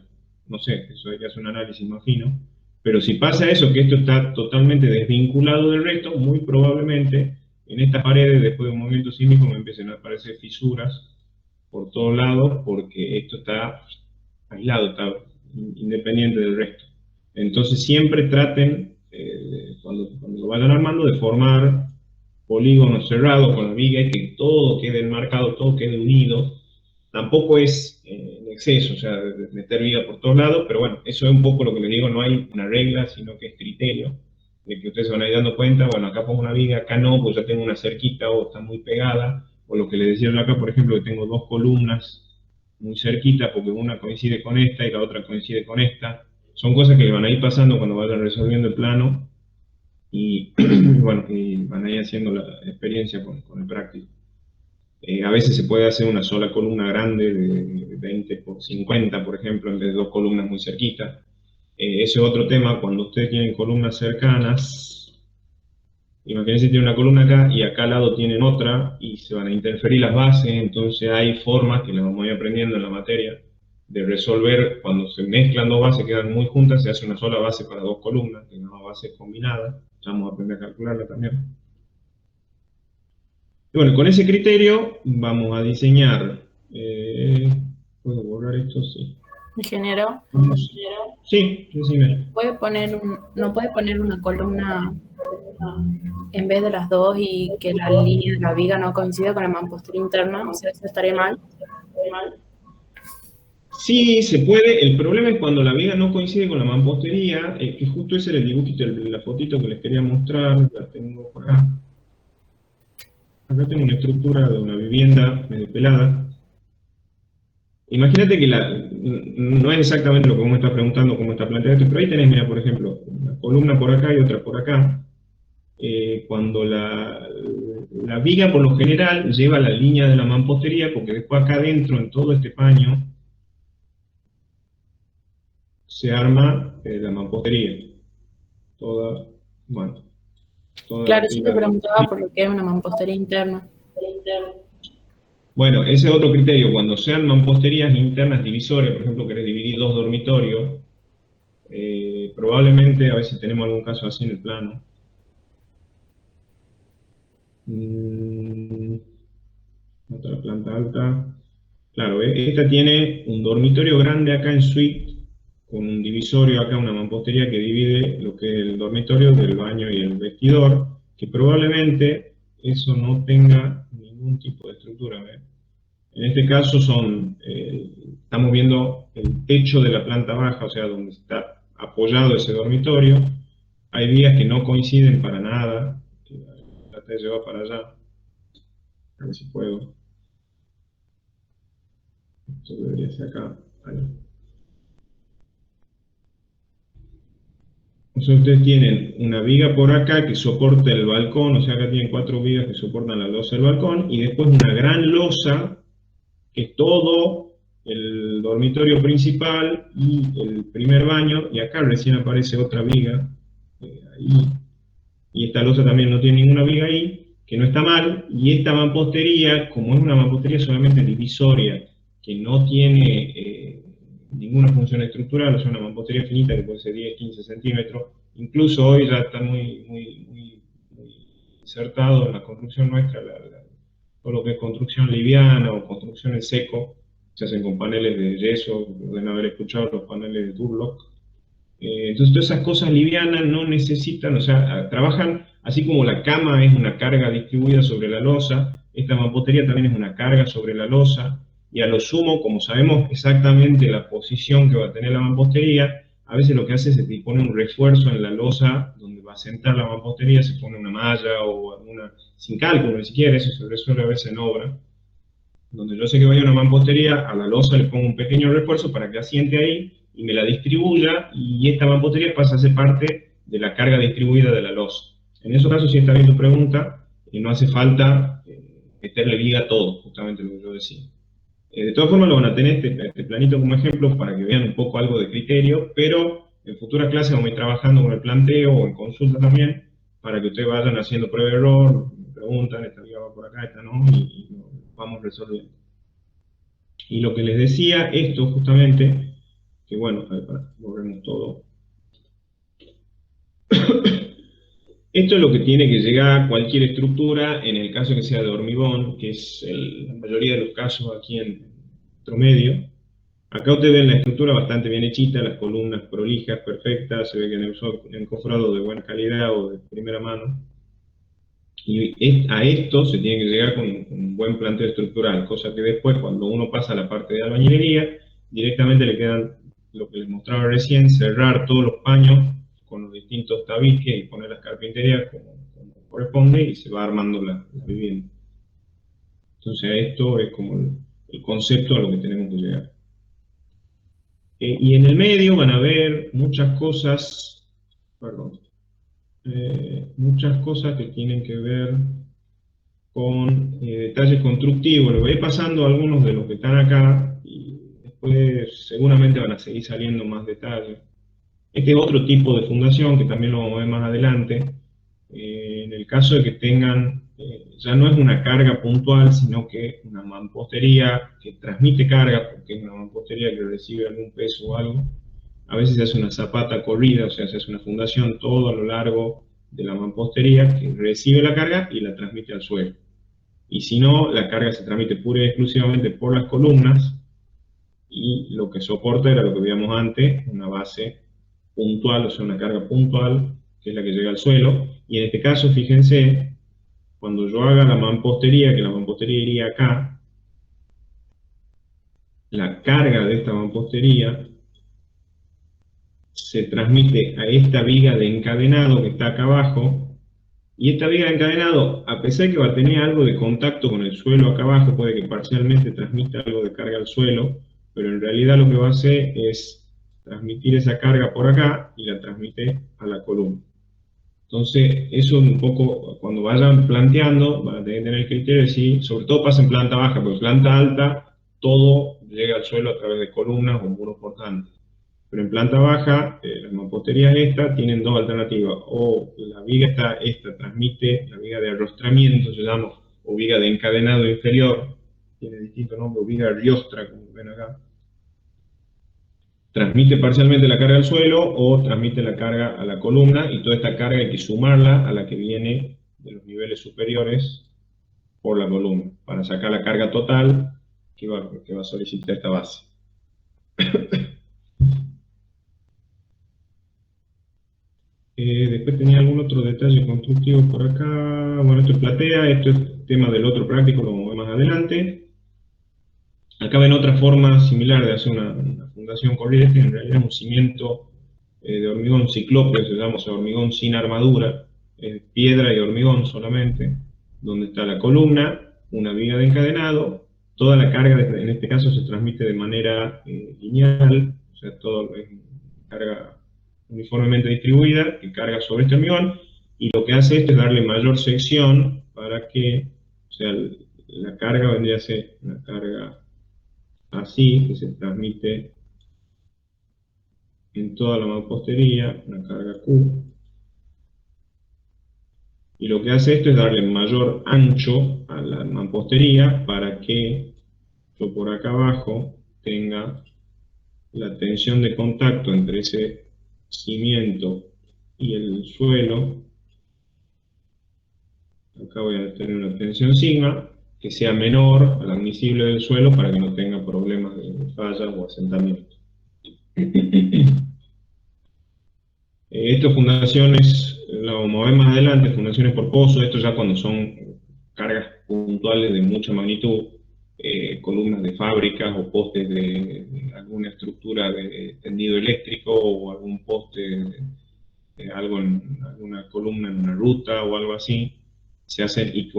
No sé, eso hay que hacer un análisis más fino. Pero si pasa eso, que esto está totalmente desvinculado del resto, muy probablemente en estas paredes, después de un movimiento sísmico, me empiecen a aparecer fisuras por todos lados, porque esto está aislado, está independiente del resto. Entonces siempre traten, cuando lo vayan armando, de formar polígonos cerrados con la viga y que todo quede enmarcado, todo quede unido. Tampoco es en exceso, o sea, de meter viga por todos lados, pero bueno, eso es un poco lo que les digo, no hay una regla, sino que es criterio, de que ustedes se van a ir dando cuenta, bueno, acá pongo una viga, acá no, pues ya tengo una cerquita o está muy pegada, o lo que les decía yo acá, por ejemplo, que tengo dos columnas muy cerquita porque una coincide con esta y la otra coincide con esta. Son cosas que le van a ir pasando cuando vayan resolviendo el plano y bueno, y van a ir haciendo la experiencia con el práctico. A veces se puede hacer una sola columna grande de 20 por 50, por ejemplo, en vez de dos columnas muy cerquitas. Ese es otro tema, cuando ustedes tienen columnas cercanas, imagínense que tienen una columna acá y acá al lado tienen otra y se van a interferir las bases, entonces hay formas que las vamos a ir aprendiendo en la materia de resolver cuando se mezclan dos bases, quedan muy juntas, se hace una sola base para dos columnas, que es una base combinada, ya vamos a aprender a calcularla también. Y bueno, con ese criterio vamos a diseñar, ¿puedo borrar esto? Sí. Ingeniero, Sí, decime. no puede poner una columna en vez de las dos y que la línea de la viga no coincida con la mampostería interna, o sea, eso estaría mal. Sí, se puede. El problema es cuando la viga no coincide con la mampostería, que justo ese era el dibujito, la fotito que les quería mostrar, la tengo por acá. Acá tengo una estructura de una vivienda medio pelada. Imagínate que no es exactamente lo que vos me estás preguntando, cómo está planteado esto, pero ahí tenés, mira, por ejemplo, una columna por acá y otra por acá. Cuando la viga por lo general lleva la línea de la mampostería, porque después acá adentro, en todo este paño, se arma la mampostería. Toda, bueno, toda Claro, la yo te fila de preguntaba mampostería. por lo que es una mampostería interna. Bueno, ese es otro criterio. Cuando sean mamposterías internas divisorias, por ejemplo, querés dividir dos dormitorios, probablemente, a ver si tenemos algún caso así en el plano. Otra planta alta. Claro, esta tiene un dormitorio grande acá en suite, con un divisorio acá, una mampostería que divide lo que es el dormitorio del baño y el vestidor, que probablemente eso no tenga ningún tipo de estructura. ¿Ve? En este caso estamos viendo el techo de la planta baja, o sea, donde está apoyado ese dormitorio. Hay vías que no coinciden para nada, que traté de llevar para allá, a ver si puedo. Esto debería ser acá. Ahí. O sea, ustedes tienen una viga por acá que soporta el balcón, o sea, acá tienen 4 vigas que soportan la losa del balcón, y después una gran losa que es todo el dormitorio principal y el primer baño, y acá recién aparece otra viga, ahí, y esta losa también no tiene ninguna viga ahí, que no está mal, y esta mampostería, como es una mampostería solamente divisoria, que no tiene ninguna función estructural, o sea, una mampostería finita que puede ser 10, 15 centímetros, incluso hoy ya está muy insertado en la construcción nuestra, todo lo que es construcción liviana o construcción en seco, se hacen con paneles de yeso, deben haber escuchado los paneles de Durlock. Entonces todas esas cosas livianas no necesitan, o sea, trabajan así como la cama es una carga distribuida sobre la losa, esta mampostería también es una carga sobre la losa, y a lo sumo, como sabemos exactamente la posición que va a tener la mampostería, a veces lo que hace es que se pone un refuerzo en la losa donde va a sentar la mampostería, se pone una malla o alguna, sin cálculo ni siquiera, eso se resuelve a veces en obra, donde yo sé que vaya una mampostería, a la losa le pongo un pequeño refuerzo para que asiente ahí y me la distribuya, y esta mampostería pasa a ser parte de la carga distribuida de la losa. En esos casos, si está bien tu pregunta, no hace falta meterle viga a todo, justamente lo que yo decía. De todas formas, lo van a tener este planito como ejemplo para que vean un poco algo de criterio, pero en futuras clases vamos a ir trabajando con el planteo o en consulta también, para que ustedes vayan haciendo prueba de error, me preguntan, esta viga va por acá, esta no, y lo vamos resolviendo. Y lo que les decía, esto justamente, que bueno, a ver, borremos todo. Esto es lo que tiene que llegar cualquier estructura en el caso que sea de hormigón, que es la mayoría de los casos aquí en nuestro medio. Acá ustedes ven la estructura bastante bien hechita, las columnas prolijas, perfectas, se ve que en el encofrado de buena calidad o de primera mano. Y a esto se tiene que llegar con un buen planteo estructural, cosa que después, cuando uno pasa a la parte de albañilería, directamente le quedan lo que les mostraba recién, cerrar todos los paños con los distintos tabiques y poner las carpinterías como corresponde y se va armando la vivienda. Entonces esto es como el concepto a lo que tenemos que llegar. Y en el medio van a ver muchas cosas, perdón, muchas cosas que tienen que ver con detalles constructivos. Les voy a ir pasando algunos de los que están acá y después seguramente van a seguir saliendo más detalles. Este es otro tipo de fundación que también lo vamos a ver más adelante. En el caso de que tengan, ya no es una carga puntual, sino que una mampostería que transmite carga, porque es una mampostería que recibe algún peso o algo. A veces se hace una zapata corrida, o sea, se hace una fundación todo a lo largo de la mampostería que recibe la carga y la transmite al suelo. Y si no, la carga se transmite pura y exclusivamente por las columnas y lo que soporta era lo que veíamos antes, una base puntual, o sea, una carga puntual, que es la que llega al suelo. Y en este caso, fíjense, cuando yo haga la mampostería, que la mampostería iría acá, la carga de esta mampostería se transmite a esta viga de encadenado que está acá abajo, y esta viga de encadenado, a pesar de que va a tener algo de contacto con el suelo acá abajo, puede que parcialmente transmita algo de carga al suelo, pero en realidad lo que va a hacer es transmitir esa carga por acá y la transmite a la columna. Entonces, eso un poco, cuando vayan planteando, van a tener que tener el criterio de si, sobre todo pasa en planta baja, porque en planta alta todo llega al suelo a través de columnas o muros portantes. Pero en planta baja, las mamposterías estas tienen dos alternativas. O la viga esta transmite, la viga de arrostramiento se llama, o viga de encadenado inferior, tiene distinto nombre, o viga riostra, como ven acá. Transmite parcialmente la carga al suelo o transmite la carga a la columna, y toda esta carga hay que sumarla a la que viene de los niveles superiores por la columna, para sacar la carga total que va a solicitar esta base. Después tenía algún otro detalle constructivo por acá. Bueno, esto es platea, esto es tema del otro práctico, lo vamos a ver más adelante. Acá ven otra forma similar de hacer una fundación corriente, en realidad es un cimiento de hormigón ciclópeo, se llama, o sea, hormigón sin armadura, piedra y hormigón solamente, donde está la columna, una viga de encadenado, toda la carga en este caso se transmite de manera lineal, o sea, todo es carga uniformemente distribuida, que carga sobre este hormigón, y lo que hace esto es darle mayor sección para que, o sea, la carga vendría a ser una carga así, que se transmite en toda la mampostería, una carga Q, y lo que hace esto es darle mayor ancho a la mampostería para que yo por acá abajo tenga la tensión de contacto entre ese cimiento y el suelo. Acá voy a tener una tensión sigma que sea menor al admisible del suelo para que no tenga problemas de fallas o asentamiento. Estas fundaciones, las vamos a ver más adelante, fundaciones por pozo, esto ya cuando son cargas puntuales de mucha magnitud, columnas de fábricas o postes de alguna estructura de tendido eléctrico o algún poste de algo en alguna columna en una ruta o algo así, se hacen, y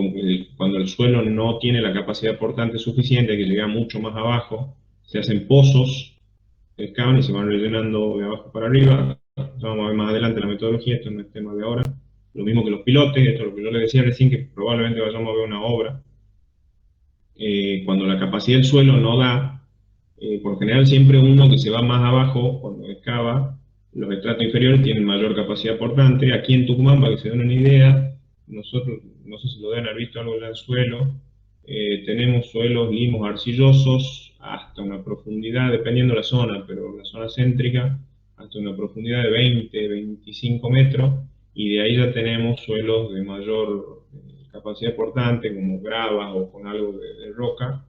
cuando el suelo no tiene la capacidad portante suficiente, que llega mucho más abajo, se hacen pozos, se excavan y se van rellenando de abajo para arriba. Vamos a ver más adelante la metodología, esto no es tema de ahora. Lo mismo que los pilotes, esto es lo que yo les decía recién, que probablemente vayamos a ver una obra. Cuando la capacidad del suelo no da, por general siempre uno que se va más abajo, cuando excava, los estratos inferiores tienen mayor capacidad portante. Aquí en Tucumán, para que se den una idea, nosotros, no sé si lo deben haber visto algo en el suelo, tenemos suelos limos arcillosos hasta una profundidad, dependiendo de la zona, pero la zona céntrica, hasta una profundidad de 20, 25 metros, y de ahí ya tenemos suelos de mayor capacidad portante, como grava o con algo de roca.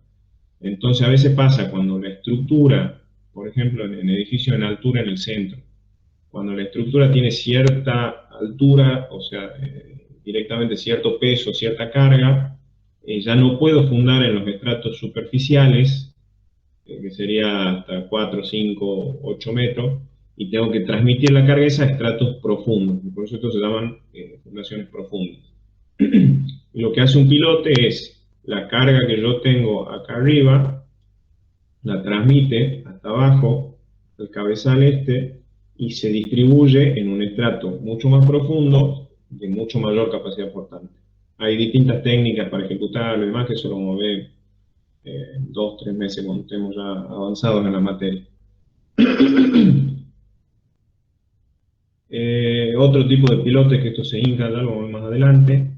Entonces a veces pasa cuando la estructura, por ejemplo en edificios en altura en el centro, cuando la estructura tiene cierta altura, o sea, directamente cierto peso, cierta carga, ya no puedo fundar en los estratos superficiales, que sería hasta 4, 5, 8 metros, y tengo que transmitir la carga esa a estratos profundos, y por eso estos se llaman fundaciones profundas. Y lo que hace un pilote es la carga que yo tengo acá arriba, la transmite hasta abajo, el cabezal este, y se distribuye en un estrato mucho más profundo, de mucho mayor capacidad portante. Hay distintas técnicas para ejecutarlo y demás, que eso lo vamos a ver 2, 3 meses cuando estemos ya avanzados en la materia. Otro tipo de pilotes, que esto se hinca, ya lo vamos a ver más adelante.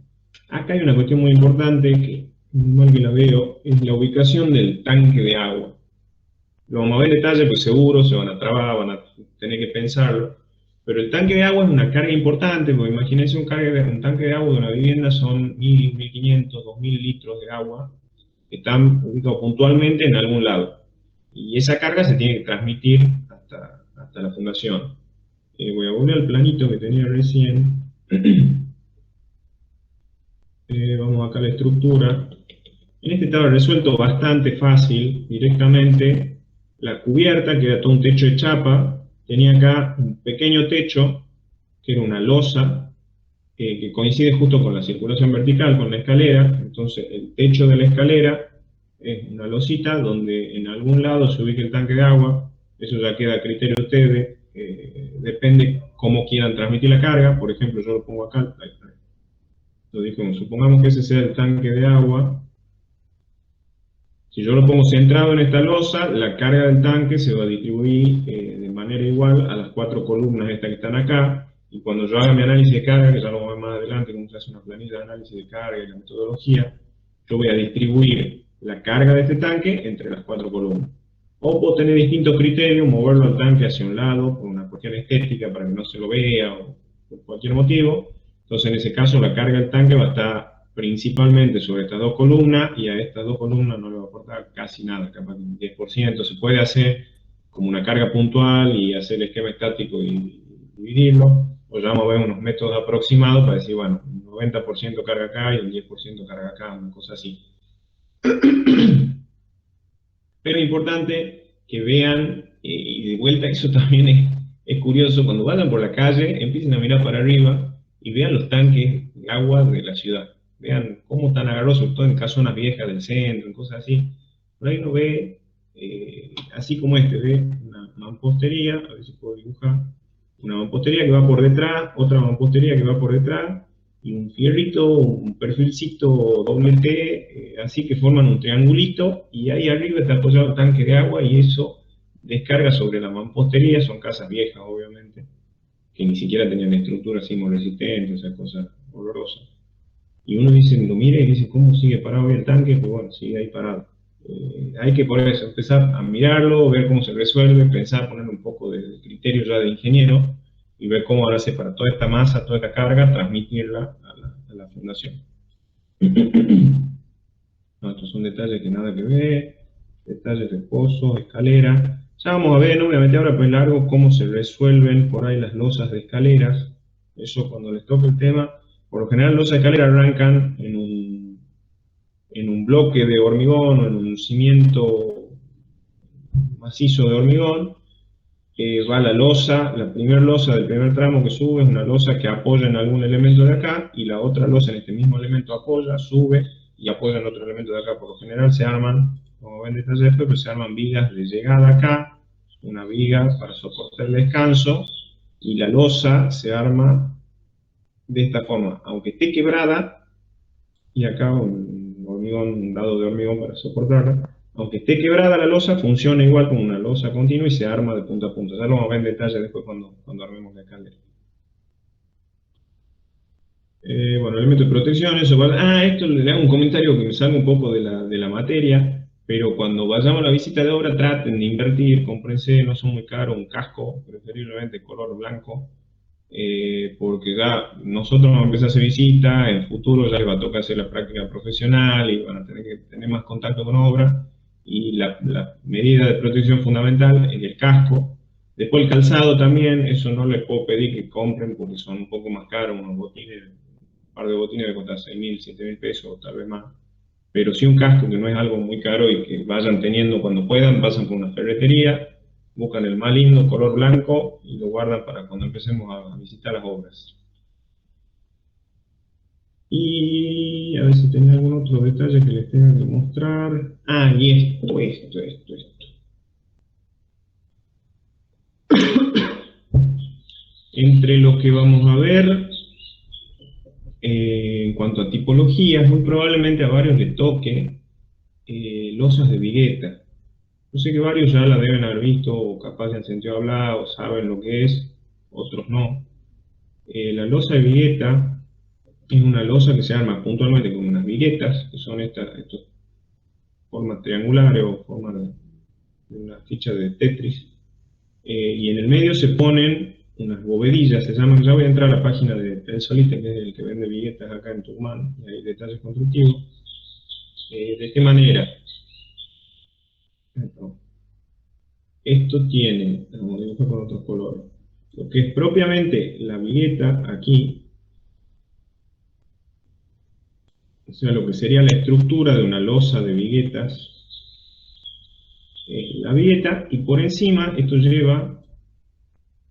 Acá hay una cuestión muy importante, que mal que la veo, es la ubicación del tanque de agua. Lo vamos a ver en detalle, pues seguro se van a trabar, van a tener que pensarlo. Pero el tanque de agua es una carga importante, porque imagínense un tanque de agua de una vivienda son 1000, 1500, 2000 litros de agua que están ubicados puntualmente en algún lado. Y esa carga se tiene que transmitir hasta la fundación. Voy a volver al planito que tenía recién. Vamos acá a la estructura. En este estaba resuelto bastante fácil, directamente. La cubierta, que era todo un techo de chapa, tenía acá un pequeño techo, que era una losa, que coincide justo con la circulación vertical, con la escalera. Entonces el techo de la escalera es una losita donde en algún lado se ubica el tanque de agua. Eso ya queda a criterio de ustedes, depende cómo quieran transmitir la carga. Por ejemplo, yo lo pongo acá, lo dijimos, supongamos que ese sea el tanque de agua. Si yo lo pongo centrado en esta losa, la carga del tanque se va a distribuir de manera igual a las 4 columnas estas que están acá, y cuando yo haga mi análisis de carga, que ya lo vamos a ver más adelante, cómo se hace una planilla de análisis de carga y la metodología, yo voy a distribuir la carga de este tanque entre las 4 columnas. O puedo tener distintos criterios, moverlo al tanque hacia un lado, por una cuestión estética, para que no se lo vea, o por cualquier motivo. Entonces en ese caso la carga del tanque va a estar principalmente sobre estas 2 columnas, y a estas 2 columnas no le va a aportar casi nada, capaz que un 10%. Se puede hacer como una carga puntual y hacer el esquema estático y dividirlo, o ya vamos a ver unos métodos aproximados para decir, bueno, un 90% carga acá y un 10% carga acá, una cosa así. Pero es importante que vean, y de vuelta eso también es curioso, cuando vayan por la calle, empiecen a mirar para arriba y vean los tanques de agua de la ciudad. Vean cómo están agarrados, sobre todo en casonas viejas del centro, en cosas así. Por ahí uno ve, así como este, ve una mampostería, a ver si puedo dibujar, una mampostería que va por detrás, otra mampostería que va por detrás, y un fierrito, un perfilcito doble T, así que forman un triangulito, y ahí arriba está apoyado el tanque de agua, y eso descarga sobre la mampostería. Son casas viejas, obviamente, que ni siquiera tenían estructuras sismoresistentes, esas cosas horrorosas. Y uno dice, lo mira y dice, ¿cómo sigue parado hoy el tanque? Pues bueno, sigue ahí parado. Hay que por eso empezar a mirarlo, ver cómo se resuelve, pensar, poner un poco de criterio ya de ingeniero, y ver cómo ahora hace para toda esta masa, toda esta carga, transmitirla a la fundación. No, estos son detalles que nada que ver, detalles de pozo, escalera. Ya vamos a ver, no voy a meter ahora pues largo, cómo se resuelven por ahí las losas de escaleras. Eso cuando les toque el tema. Por lo general, losas de escalera arrancan en un bloque de hormigón o en un cimiento macizo de hormigón. Va la losa, la primera losa del primer tramo que sube es una losa que apoya en algún elemento de acá, y la otra losa en este mismo elemento apoya, sube y apoya en otro elemento de acá. Por lo general se arman, como ven detalle después, pero se arman vigas de llegada acá, una viga para soportar el descanso, y la losa se arma de esta forma, aunque esté quebrada, y acá un hormigón, un dado de hormigón para soportarla. Aunque esté quebrada la losa, funciona igual como una losa continua y se arma de punta a punta. Ya lo vamos a ver en detalle después cuando armemos la escalera. Bueno, elementos de protección, eso. Esto le hago un comentario que me salga un poco de la materia, pero cuando vayamos a la visita de obra traten de invertir, cómprense, no son muy caros, un casco, preferiblemente color blanco, porque ya nosotros vamos a empezar a hacer visita, en el futuro ya les va a tocar hacer la práctica profesional y van a tener que tener más contacto con obra, y la medida de protección fundamental es el casco. Después el calzado también, eso no les puedo pedir que compren porque son un poco más caros, unos botines, un par de botines de costar 6.000, 7.000 pesos, tal vez más. Pero sí un casco que no es algo muy caro y que vayan teniendo cuando puedan, pasan por una ferretería, buscan el más lindo, color blanco, y lo guardan para cuando empecemos a visitar las obras. Y a ver si tenía algún otro detalle que les tenga que mostrar. Ah, y esto. Entre lo que vamos a ver, en cuanto a tipologías, muy probablemente a varios les toque losas de vigueta. Yo sé que varios ya la deben haber visto, o capaz ya han sentido hablar, o saben lo que es, otros no. La losa de vigueta es una losa que se arma puntualmente con unas viguetas, que son estas formas triangulares o formas de una ficha de Tetris, y en el medio se ponen unas bovedillas, se llaman. Ya voy a entrar a la página de Tensolite, que es el que vende viguetas acá en Tucumán, y hay detalles constructivos. De qué manera. Esto tiene, vamos a dibujar con otros colores, lo que es propiamente la vigueta aquí, o sea, lo que sería la estructura de una losa de viguetas, la vigueta, y por encima esto lleva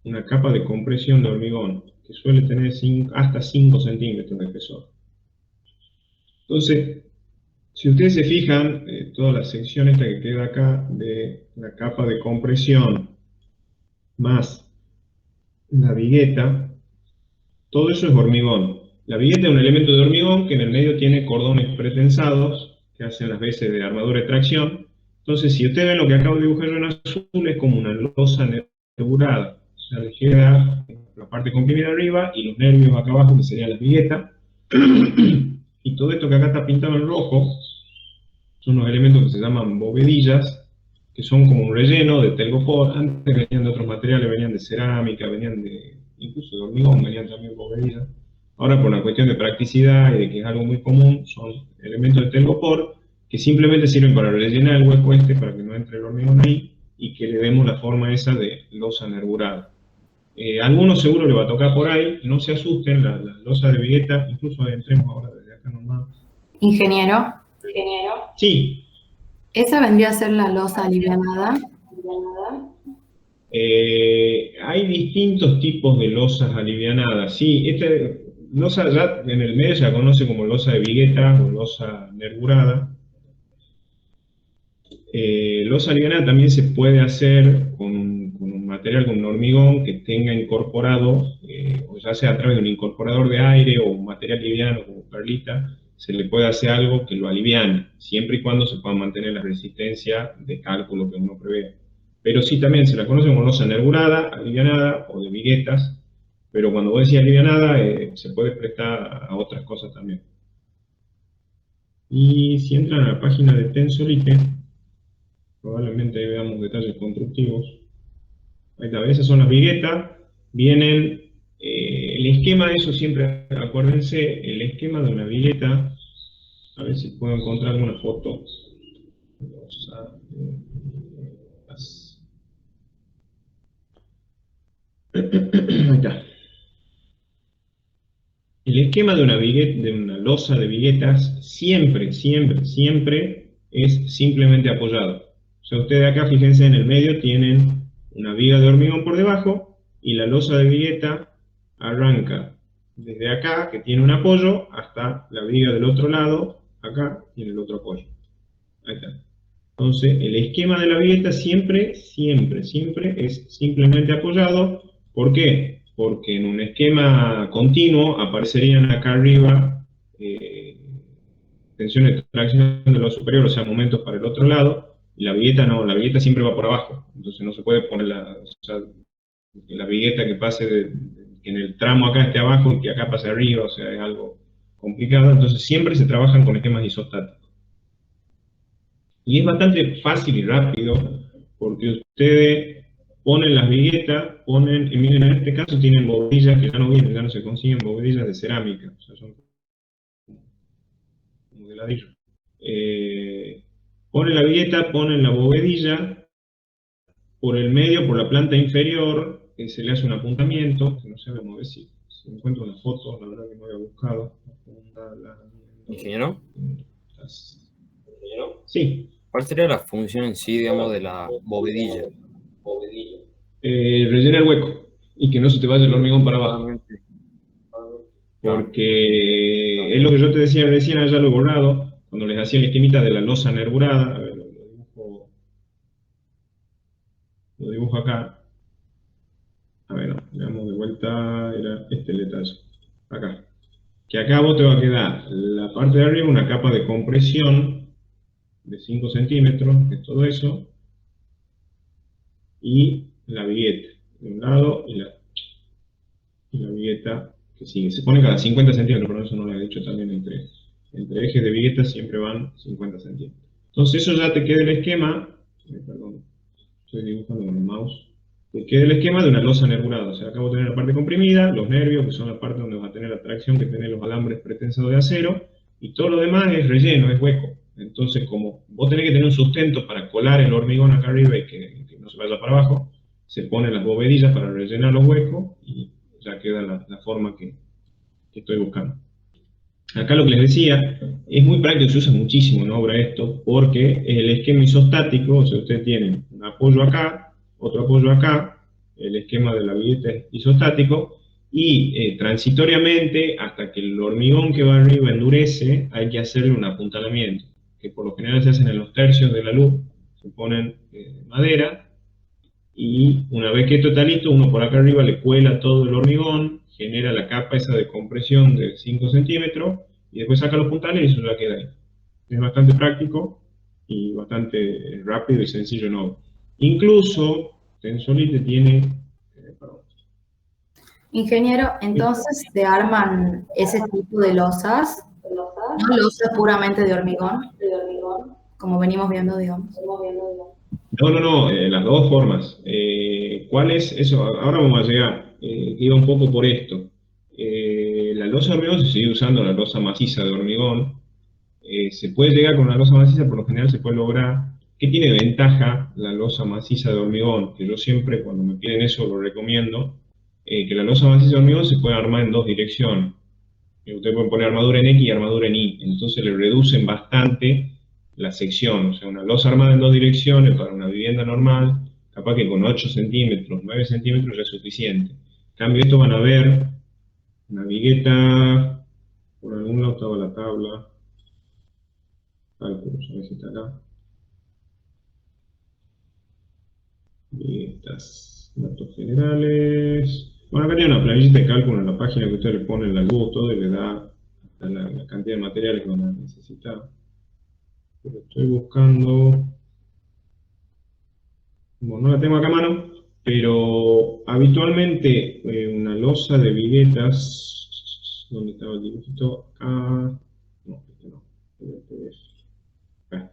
una capa de compresión de hormigón, que suele tener hasta 5 centímetros de espesor. Entonces, si ustedes se fijan, toda la sección esta que queda acá de la capa de compresión más la vigueta, todo eso es hormigón. La vigueta es un elemento de hormigón que en el medio tiene cordones pretensados que hacen las veces de armadura de tracción. Entonces, si ustedes ven lo que acabo de dibujar yo en azul, es como una losa nervurada. O sea, les queda la parte comprimida arriba y los nervios acá abajo, que serían las viguetas. Y todo esto que acá está pintado en rojo son unos elementos que se llaman bovedillas, que son como un relleno de telgopor. Antes venían de otros materiales, venían de cerámica, venían incluso de hormigón, venían también bovedillas. Ahora, por una cuestión de practicidad y de que es algo muy común, son elementos de telgopor que simplemente sirven para rellenar el hueco para que no entre el hormigón ahí y que le demos la forma esa de losa nervurada. Algunos seguro le va a tocar por ahí, no se asusten, las losas de vigueta, incluso entremos ahora desde acá nomás. Ingeniero, Sí. ¿esa vendría a ser la losa alivianada? Hay distintos tipos de losas alivianadas. Sí, esta losa ya en el medio se la conoce como losa de vigueta o losa nervurada. Losa alivianada también se puede hacer con un material, con un hormigón que tenga incorporado, o ya sea a través de un incorporador de aire o un material liviano como perlita, se le puede hacer algo que lo aliviane, siempre y cuando se pueda mantener la resistencia de cálculo que uno prevé. Pero sí, también se la conoce como losa nervurada, alivianada o de viguetas, pero cuando vos decís alivianada se puede prestar a otras cosas también. Y si entran a la página de Tensolite, probablemente ahí veamos detalles constructivos. Ahí está, esas son las viguetas, vienen, el esquema de eso siempre, acuérdense, el esquema de una vigueta, a ver si puedo encontrar alguna foto. Ahí está. El esquema de una losa de viguetas siempre es simplemente apoyado. O sea, ustedes acá, fíjense, en el medio tienen una viga de hormigón por debajo y la losa de vigueta arranca desde acá, que tiene un apoyo, hasta la viga del otro lado, acá tiene el otro apoyo. Ahí está. Entonces, el esquema de la vigueta siempre es simplemente apoyado. ¿Por qué? Porque en un esquema continuo aparecerían acá arriba tensiones de tracción de lo superior, o sea, momentos para el otro lado, y la vigueta no, la vigueta siempre va por abajo, entonces no se puede poner la vigueta que pase que en el tramo acá esté abajo y que acá pase arriba, o sea, es algo complicado. Entonces siempre se trabajan con esquemas isostáticos. Y es bastante fácil y rápido, porque ustedes ponen las viguetas, y miren, en este caso tienen bovedillas que ya no vienen, ya no se consiguen bovedillas de cerámica, o sea, son como de ladrillo. Ponen la vigueta, ponen la bovedilla, por el medio, por la planta inferior, se le hace un apuntamiento, que no sé, vamos a ver si encuentro una foto, la verdad que no había buscado. Ingeniero, Sí, ¿cuál sería la función en sí, digamos, de la bovedilla? rellena el hueco y que no se te vaya el hormigón para abajo. Solamente. Claro. Porque es lo que yo te decía recién, allá lo he borrado, cuando les hacía la esquemita de la losa nervurada, a ver, lo dibujo acá. A ver, veamos de vuelta, era este el detalle. Acá. Que acá vos te va a quedar la parte de arriba, una capa de compresión de 5 centímetros, que es todo eso, y la vigueta de un lado y la vigueta que sigue. Se pone cada 50 centímetros, por eso no lo he dicho también entre ejes de vigueta siempre van 50 centímetros. Entonces eso ya te queda el esquema, perdón, estoy dibujando con el mouse, te queda el esquema de una losa nervurada. O sea, acá vos tenés la parte comprimida, los nervios, que son la parte donde vas a tener la tracción que tienen los alambres pretensados de acero, y todo lo demás es relleno, es hueco. Entonces, como vos tenés que tener un sustento para colar el hormigón acá arriba y que no se vaya para abajo, se ponen las bovedillas para rellenar los huecos y ya queda la forma que estoy buscando. Acá lo que les decía, es muy práctico, se usa muchísimo en obra esto, porque el esquema isostático, o sea, ustedes tienen un apoyo acá, otro apoyo acá, el esquema de la vigueta es isostático, y transitoriamente, hasta que el hormigón que va arriba endurece, hay que hacerle un apuntalamiento, que por lo general se hacen en los tercios de la luz, se ponen madera, y una vez que esto está listo, uno por acá arriba le cuela todo el hormigón, genera la capa esa de compresión de 5 centímetros, y después saca los puntales y eso ya queda ahí. Es bastante práctico y bastante rápido y sencillo, ¿no? Incluso Tensolite tiene... perdón. Ingeniero, entonces se arman ese tipo de losas, no losas puramente de hormigón, como venimos viendo, digamos. No, las dos formas. ¿Cuál es eso? Ahora vamos a llegar. Iba un poco por esto. La losa de hormigón se sigue usando la losa maciza de hormigón. Se puede llegar con una losa maciza, por lo general se puede lograr. ¿Qué tiene de ventaja la losa maciza de hormigón? Que yo siempre, cuando me piden eso, lo recomiendo. Que la losa maciza de hormigón se puede armar en dos direcciones. Ustedes pueden poner armadura en X y armadura en Y. Entonces le reducen bastante la sección. O sea, una losa armada en dos direcciones para una vivienda normal, capaz que con 8 centímetros, 9 centímetros ya es suficiente. En cambio, esto van a ver una vigueta, por algún lado estaba la tabla, cálculos, a ver si está acá. Viguetas, datos generales. Bueno, acá tiene una planilla de cálculo en la página que ustedes le ponen la luz, todo, y le da la cantidad de materiales que van a necesitar. Pero estoy buscando... Bueno, no la tengo acá a mano, pero habitualmente una losa de viguetas... ¿Dónde estaba el dibujito? Acá... No, este no. Este es... Acá.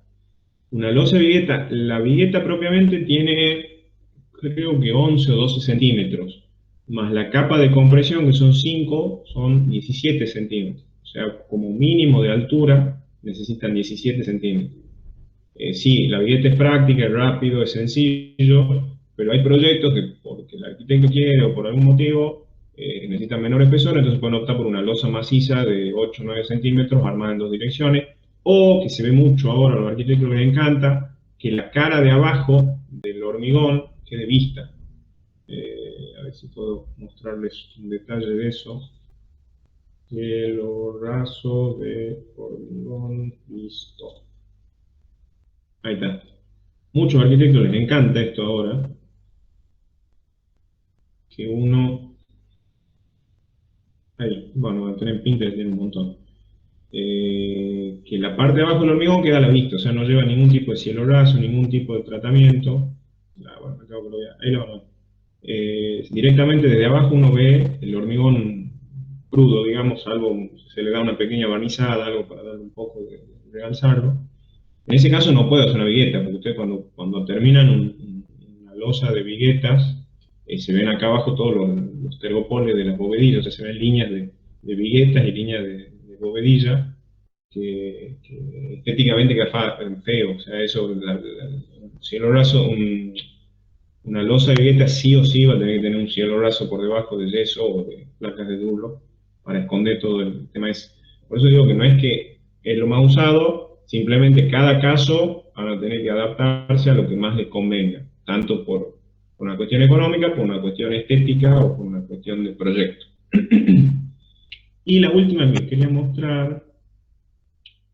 Una losa de vigueta, la vigueta propiamente tiene, creo que 11 o 12 centímetros, más la capa de compresión, que son 5, son 17 centímetros. O sea, como mínimo de altura, necesitan 17 centímetros. Sí, la vigueta es práctica, es rápido, es sencillo, pero hay proyectos que porque el arquitecto quiere o por algún motivo necesitan menor espesor, entonces pueden optar por una losa maciza de 8 o 9 centímetros armada en dos direcciones, o que se ve mucho ahora a los arquitectos les encanta, que la cara de abajo del hormigón quede vista. A ver si puedo mostrarles un detalle de eso. Cielo raso de hormigón visto. Ahí está. Muchos arquitectos les encanta esto ahora, que uno... Ahí, bueno, va a tener Pinterest, tiene un montón. Que la parte de abajo del hormigón queda a la vista, o sea, no lleva ningún tipo de cielo raso, ningún tipo de tratamiento. Bueno, acabo que lo vea. Ahí lo van a ver. Directamente desde abajo uno ve el hormigón crudo, digamos, salvo se le da una pequeña barnizada, algo para darle un poco de realzarlo. En ese caso no puede hacer una vigueta, porque ustedes cuando terminan una losa de viguetas, se ven acá abajo todos los tergopoles de las bovedillas, o sea, se ven líneas de viguetas y líneas de bovedilla, que estéticamente queda feo, o sea, eso, un cielo raso, una losa de vigueta sí o sí va a tener que tener un cielo raso por debajo de yeso o de placas de duro para esconder todo el tema ese. Por eso digo que no es que es lo más usado, simplemente cada caso van a tener que adaptarse a lo que más les convenga, tanto por una cuestión económica, por una cuestión estética o por una cuestión de proyecto. Y la última que les quería mostrar,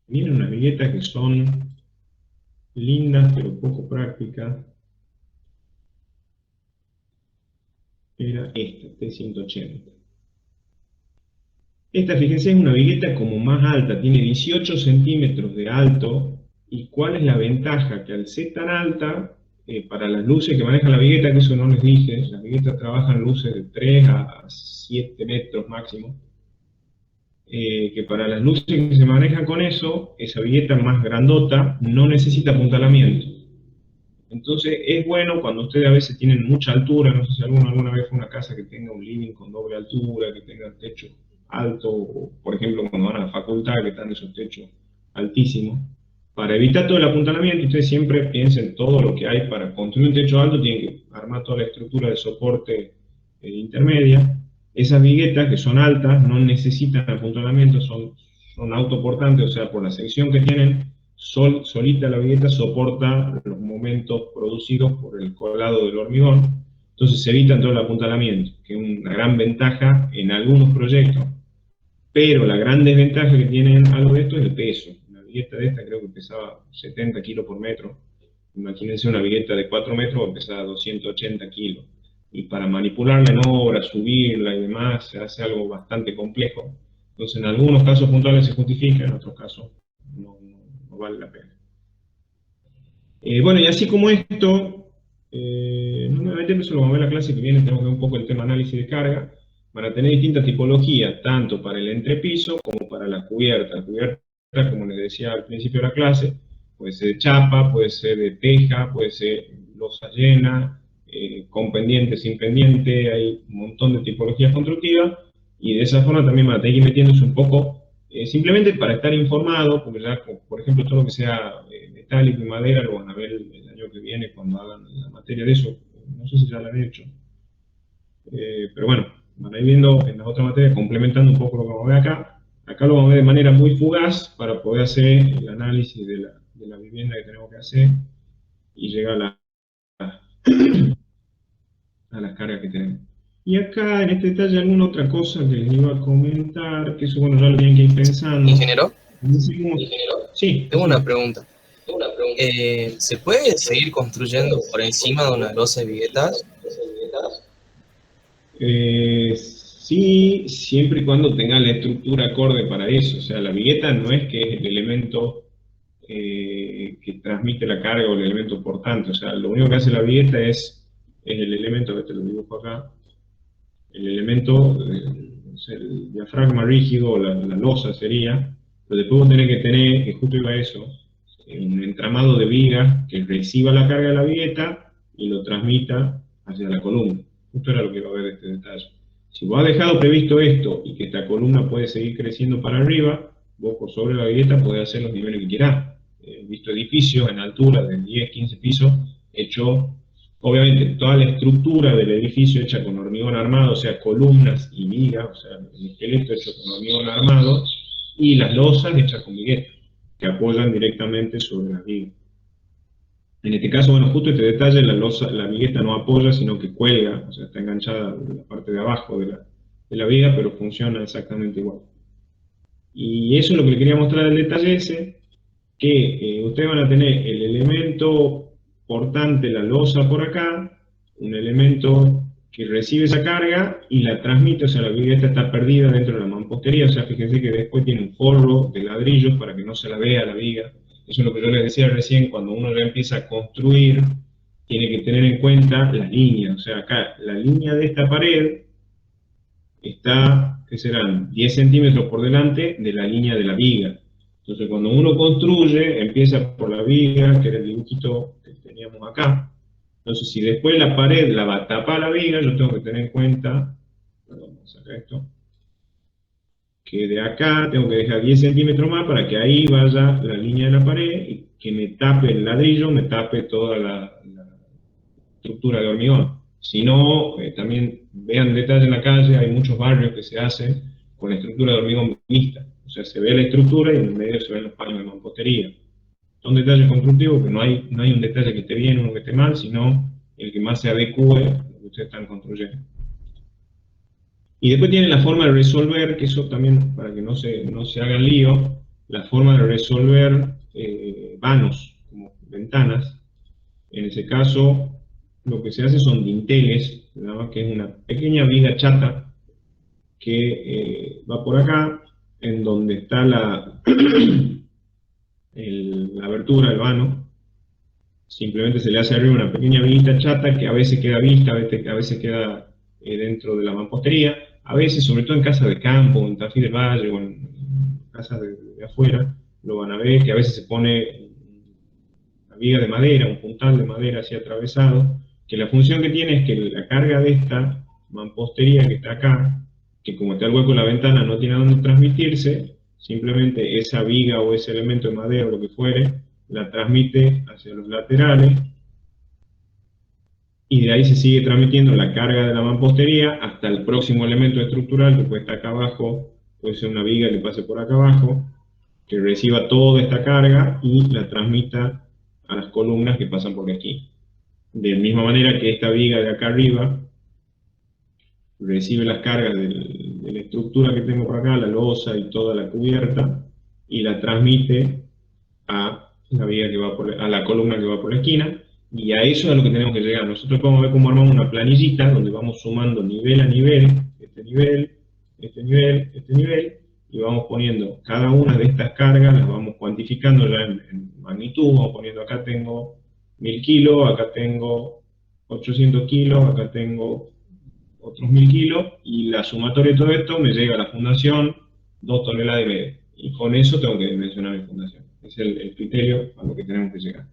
miren unas viguetas que son lindas pero poco prácticas. Era esta, T180. Esta, fíjense, es una vigueta como más alta, tiene 18 centímetros de alto. ¿Y cuál es la ventaja? Que al ser tan alta, para las luces que maneja la vigueta, que eso no les dije, las viguetas trabajan luces de 3 a 7 metros máximo, que para las luces que se manejan con eso, esa vigueta más grandota no necesita apuntalamiento. Entonces es bueno cuando ustedes a veces tienen mucha altura, no sé si alguna vez fue una casa que tenga un living con doble altura, que tenga techo alto, o por ejemplo cuando van a la facultad que están esos techos altísimos. Para evitar todo el apuntalamiento, ustedes siempre piensen todo lo que hay para construir un techo alto, tienen que armar toda la estructura de soporte intermedia. Esas viguetas que son altas no necesitan apuntalamiento, son autoportantes, o sea, por la sección que tienen, solita la vigueta soporta los momentos producidos por el colado del hormigón, entonces se evitan todo el apuntalamiento, que es una gran ventaja en algunos proyectos, pero la gran desventaja que tienen algo de esto es el peso. Una vigueta de esta creo que pesaba 70 kilos por metro, imagínense una vigueta de 4 metros que pesaba 280 kilos, y para manipularla en obra, subirla y demás, se hace algo bastante complejo. Entonces en algunos casos puntuales se justifica, en otros casos no vale la pena. Bueno, y así como esto, no me voy a meter, eso lo vamos a ver en la clase que viene, tenemos que ver un poco el tema análisis de carga. Van a tener distintas tipologías, tanto para el entrepiso como para la cubierta. La cubierta, como les decía al principio de la clase, puede ser de chapa, puede ser de teja, puede ser losa llena, con pendiente, sin pendiente, hay un montón de tipologías constructivas, y de esa forma también van a tener que ir metiéndose un poco, simplemente para estar informado, porque ya, por ejemplo, todo lo que sea metálico y madera lo van a ver el año que viene cuando hagan la materia de eso, no sé si ya lo han hecho, pero bueno, van a ir viendo en las otras materias, complementando un poco lo que vamos a ver acá. Acá lo vamos a ver de manera muy fugaz para poder hacer el análisis de la vivienda que tenemos que hacer y llegar a las cargas que tenemos. Y acá en este detalle alguna otra cosa que les iba a comentar, que eso bueno ya lo tienen que ir pensando. Ingeniero, Sí. tengo una pregunta. ¿Se puede seguir construyendo por encima de una losa de viguetas? Sí, siempre y cuando tenga la estructura acorde para eso. O sea, la vigueta no es que es el elemento que transmite la carga o el elemento portante. O sea, lo único que hace la vigueta es el elemento, que te lo dibujo acá, el elemento, el diafragma rígido o la losa sería, pero después vos tenés que tener, que justo iba a eso, un entramado de vigas que reciba la carga de la vigueta y lo transmita hacia la columna. Justo era lo que iba a ver de este detalle. Si vos has dejado previsto esto y que esta columna puede seguir creciendo para arriba, vos por sobre la vigueta podés hacer los niveles que quieras. He visto edificios en altura de 10, 15 pisos, hecho, obviamente, toda la estructura del edificio hecha con hormigón armado, o sea, columnas y vigas, o sea, el esqueleto hecho con hormigón armado, y las losas hechas con vigueta, que apoyan directamente sobre las vigas. En este caso, bueno, justo este detalle, la vigueta no apoya, sino que cuelga, o sea, está enganchada en la parte de abajo de la viga, pero funciona exactamente igual. Y eso es lo que le quería mostrar del detalle ese, que ustedes van a tener el elemento portante, la losa por acá, un elemento que recibe esa carga y la transmite, o sea, la vigueta está perdida dentro de la mampostería, o sea, fíjense que después tiene un forro de ladrillos para que no se la vea la viga. Eso es lo que yo les decía recién, cuando uno ya empieza a construir, tiene que tener en cuenta las líneas. O sea, acá, la línea de esta pared está, ¿qué serán? 10 centímetros por delante de la línea de la viga. Entonces, cuando uno construye, empieza por la viga, que era el dibujito que teníamos acá. Entonces, si después la pared la va a tapar la viga, yo tengo que tener en cuenta, perdón, vamos a sacar esto, que de acá tengo que dejar 10 centímetros más para que ahí vaya la línea de la pared y que me tape el ladrillo, me tape toda la estructura de hormigón. Si no, también vean detalle en la calle, hay muchos barrios que se hacen con la estructura de hormigón mixta. O sea, se ve la estructura y en el medio se ven los paños de mampostería. Son detalles constructivos, que no hay un detalle que esté bien o uno que esté mal, sino el que más se adecue a lo que ustedes están construyendo. Y después tienen la forma de resolver, que eso también, para que no se hagan lío, la forma de resolver vanos, como ventanas. En ese caso, lo que se hace son dinteles, ¿no? Que es una pequeña viga chata que va por acá, en donde está la abertura del vano. Simplemente se le hace arriba una pequeña viguita chata que a veces queda vista, a veces queda dentro de la mampostería, a veces, sobre todo en casas de campo, en Tafí del Valle o en casas de afuera, lo van a ver, que a veces se pone una viga de madera, un puntal de madera así atravesado, que la función que tiene es que la carga de esta mampostería que está acá, que como está el hueco en la ventana no tiene a dónde transmitirse, simplemente esa viga o ese elemento de madera o lo que fuere, la transmite hacia los laterales, y de ahí se sigue transmitiendo la carga de la mampostería hasta el próximo elemento estructural, que puede estar acá abajo, puede ser una viga que pase por acá abajo, que reciba toda esta carga y la transmita a las columnas que pasan por aquí. De la misma manera que esta viga de acá arriba recibe las cargas de la estructura que tengo por acá, la losa y toda la cubierta, y la transmite a la viga que va a la columna que va por la esquina, y a eso es a lo que tenemos que llegar. Nosotros podemos ver cómo armamos una planillita donde vamos sumando nivel a nivel, este nivel, este nivel, este nivel, y vamos poniendo cada una de estas cargas, las vamos cuantificando ya en magnitud, vamos poniendo acá tengo 1000 kilos, acá tengo 800 kilos, acá tengo otros 1000 kilos, y la sumatoria de todo esto me llega a la fundación 2,5 toneladas, y con eso tengo que dimensionar mi fundación. Es el criterio a lo que tenemos que llegar.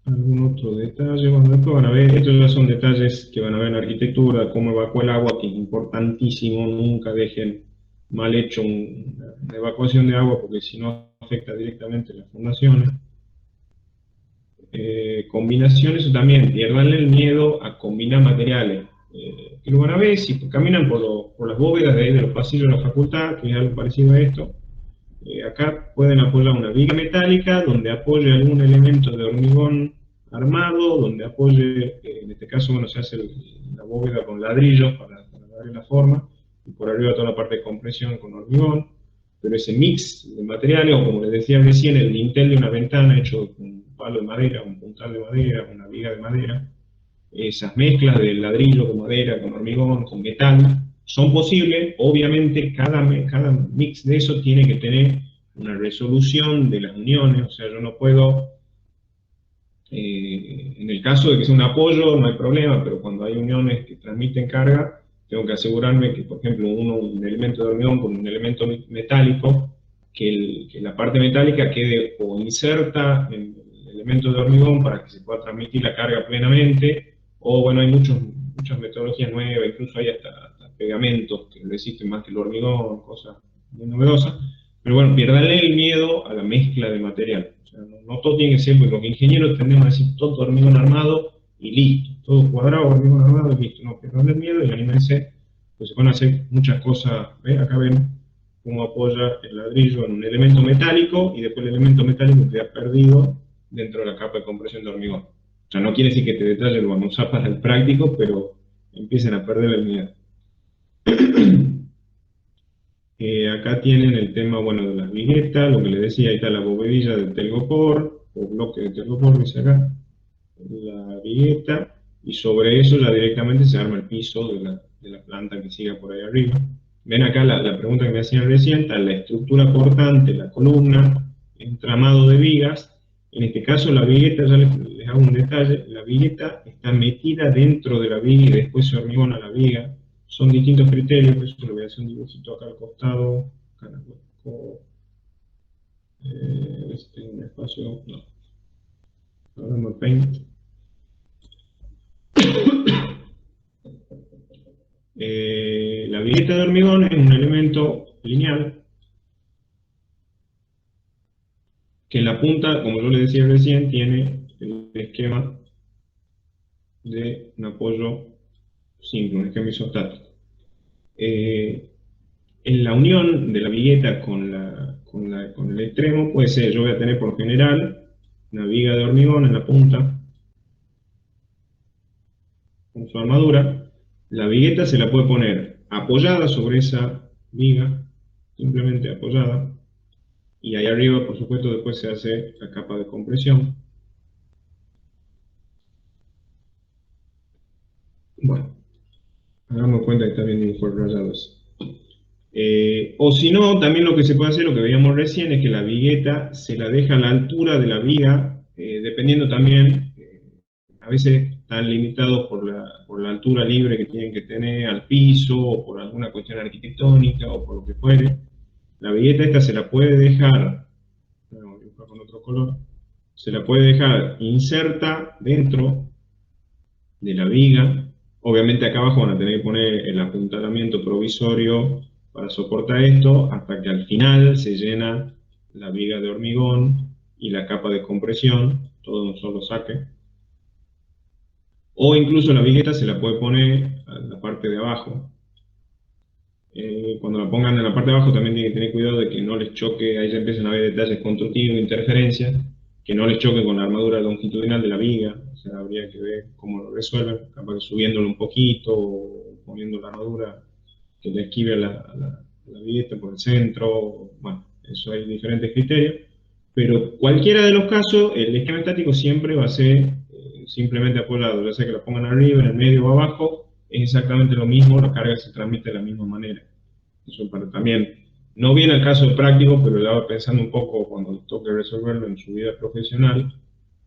¿Algún otro detalle? Bueno, después van a ver, estos ya son detalles que van a ver en la arquitectura, cómo evacúa el agua, que es importantísimo, nunca dejen mal hecho una evacuación de agua, porque si no afecta directamente las fundaciones. Combinaciones, eso también, pierdanle el miedo a combinar materiales. Que lo van a ver si caminan por las bóvedas de ahí de los pasillos de la facultad, que es algo parecido a esto. Acá pueden apoyar una viga metálica donde apoye algún elemento de hormigón armado, donde apoye, en este caso, bueno, se hace la bóveda con ladrillos para darle la forma, y por arriba toda la parte de compresión con hormigón, pero ese mix de materiales, o como les decía recién, el dintel de una ventana hecho con un palo de madera, un puntal de madera, una viga de madera, esas mezclas de ladrillo con madera, con hormigón, con metal, son posibles. Obviamente cada mix de eso tiene que tener una resolución de las uniones, o sea, yo no puedo, en el caso de que sea un apoyo no hay problema, pero cuando hay uniones que transmiten carga, tengo que asegurarme que, por ejemplo, un elemento de hormigón con un elemento metálico, que la parte metálica quede o inserta en el elemento de hormigón para que se pueda transmitir la carga plenamente, o bueno, hay muchas metodologías nuevas, incluso hay hasta pegamentos que resisten más que el hormigón, cosas muy novedosas, pero bueno, pierdanle el miedo a la mezcla de material. O sea, no todo tiene que ser, porque los ingenieros tendemos a decir todo hormigón armado y listo, todo cuadrado, hormigón armado y listo. No, pierdanle el miedo y anímense, pues se pueden hacer muchas cosas. ¿Ven? Acá ven cómo apoya el ladrillo en un elemento metálico y después el elemento metálico queda perdido dentro de la capa de compresión de hormigón. O sea, no quiere decir que este detalle lo vamos a usar para el práctico, pero empiecen a perder el miedo. Acá tienen el tema, bueno, de las viguetas, lo que les decía, ahí está la bovedilla del telgopor, o bloque de telgopor, dice acá, la vigueta, y sobre eso ya directamente se arma el piso de la planta que siga por ahí arriba. Ven acá la pregunta que me hacían recién, está la estructura portante, la columna, entramado de vigas. En este caso la vigueta, ya les hago un detalle, la vigueta está metida dentro de la viga y después se hormigona la viga. O son distintos criterios, por eso le voy a hacer un dibujito acá al costado, acá en el hueco, este, un espacio, no, hagamos Paint. La vigueta de hormigón es un elemento lineal que en la punta, como yo le decía recién, tiene el esquema de un apoyo simple, un esquema isostático. En la unión de la vigueta con el extremo puede ser, yo voy a tener por general una viga de hormigón en la punta con su armadura. La vigueta se la puede poner apoyada sobre esa viga, simplemente apoyada, y ahí arriba, por supuesto, después se hace la capa de compresión. Bueno, hagamos cuenta que está bien dibujado rayado eso. O si no, también lo que se puede hacer, lo que veíamos recién, es que la vigueta se la deja a la altura de la viga, dependiendo también, a veces están limitados por la altura libre que tienen que tener al piso, o por alguna cuestión arquitectónica, o por lo que fuere. La vigueta esta se la puede dejar, vamos a dibujar con otro color, se la puede dejar inserta dentro de la viga. Obviamente acá abajo van a tener que poner el apuntalamiento provisorio para soportar esto, hasta que al final se llena la viga de hormigón y la capa de compresión, todo en un solo saque. O incluso la vigueta se la puede poner a la parte de abajo. Cuando la pongan en la parte de abajo también tienen que tener cuidado de que no les choque, ahí ya empiezan a ver detalles constructivos, interferencias, que no les choque con la armadura longitudinal de la viga. O sea, habría que ver cómo lo resuelven, capaz que subiéndolo un poquito, o poniendo la armadura que le esquive a la vigueta por el centro. Bueno, eso hay diferentes criterios, pero cualquiera de los casos, el esquema estático siempre va a ser simplemente apoyado, ya sea que lo pongan arriba, en el medio o abajo, es exactamente lo mismo, la carga se transmite de la misma manera. Eso para también, no viene al caso práctico, pero lo estaba pensando un poco cuando toque resolverlo en su vida profesional,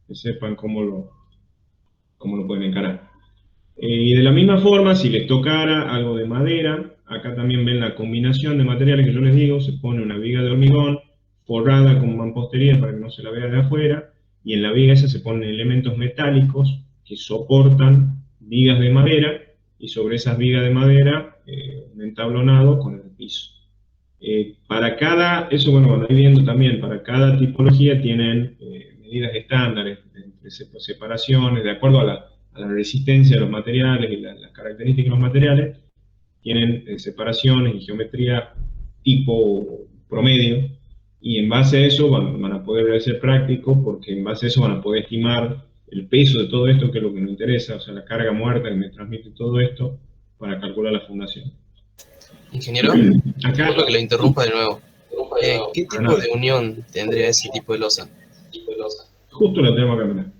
que sepan cómo lo pueden encarar. Y de la misma forma, si les tocara algo de madera, acá también ven la combinación de materiales que yo les digo, se pone una viga de hormigón forrada con mampostería para que no se la vea de afuera, y en la viga esa se ponen elementos metálicos que soportan vigas de madera, y sobre esas vigas de madera un entablonado con el piso. Para cada, eso bueno, van a ir viendo también, para cada tipología tienen medidas estándares de separaciones, de acuerdo a la resistencia de los materiales y las características de los materiales, tienen separaciones y geometría tipo promedio, y en base a eso van a poder ser prácticos, porque en base a eso van a poder estimar el peso de todo esto, que es lo que nos interesa, o sea, la carga muerta que me transmite todo esto, para calcular la fundación. Ingeniero, Acá, disculpe que lo interrumpa de nuevo. ¿Qué tipo no. de unión tendría ese tipo de losa? Justo la tenemos acá, mirá.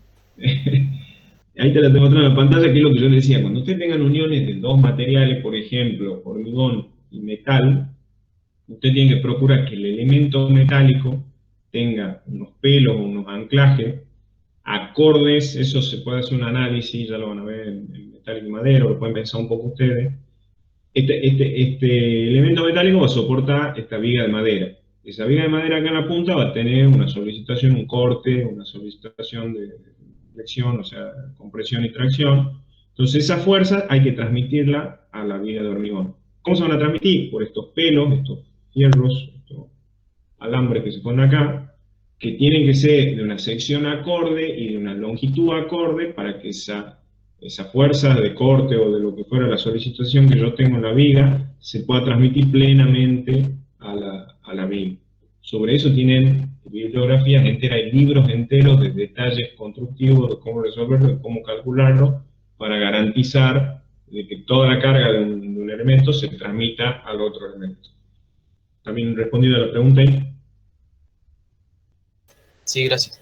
Ahí te la tengo atrás en la pantalla, que es lo que yo les decía. Cuando ustedes tengan uniones de dos materiales, por ejemplo, hormigón y metal, usted tiene que procurar que el elemento metálico tenga unos pelos o unos anclajes acordes. Eso se puede hacer un análisis, ya lo van a ver en metálico y madera, o lo pueden pensar un poco ustedes. Este elemento metálico va a soportar esta viga de madera. Esa viga de madera acá en la punta va a tener una solicitación, un corte, una solicitación de flexión, o sea, compresión y tracción. Entonces esa fuerza hay que transmitirla a la viga de hormigón. ¿Cómo se van a transmitir? Por estos pelos, estos fierros, estos alambres que se ponen acá, que tienen que ser de una sección acorde y de una longitud acorde para que esa fuerza de corte o de lo que fuera la solicitación que yo tengo en la viga se pueda transmitir plenamente a la viga. Sobre eso tienen bibliografías enteras y libros enteros de detalles constructivos de cómo resolverlo, de cómo calcularlo, para garantizar de que toda la carga de un elemento se transmita al otro elemento. ¿También respondido a la pregunta ahí? Sí, gracias.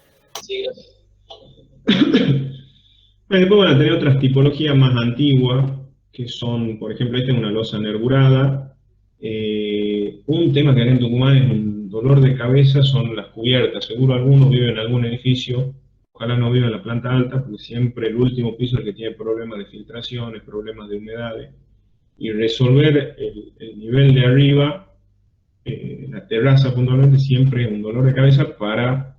Después van a tener otras tipologías más antiguas, que son, por ejemplo, esta es una losa nervurada. Un tema que hay en Tucumán es un dolor de cabeza, son las cubiertas. Seguro algunos viven en algún edificio, ojalá no vivan en la planta alta, porque siempre el último piso es el que tiene problemas de filtraciones, problemas de humedades. y resolver el nivel de arriba, la terraza puntualmente, siempre es un dolor de cabeza para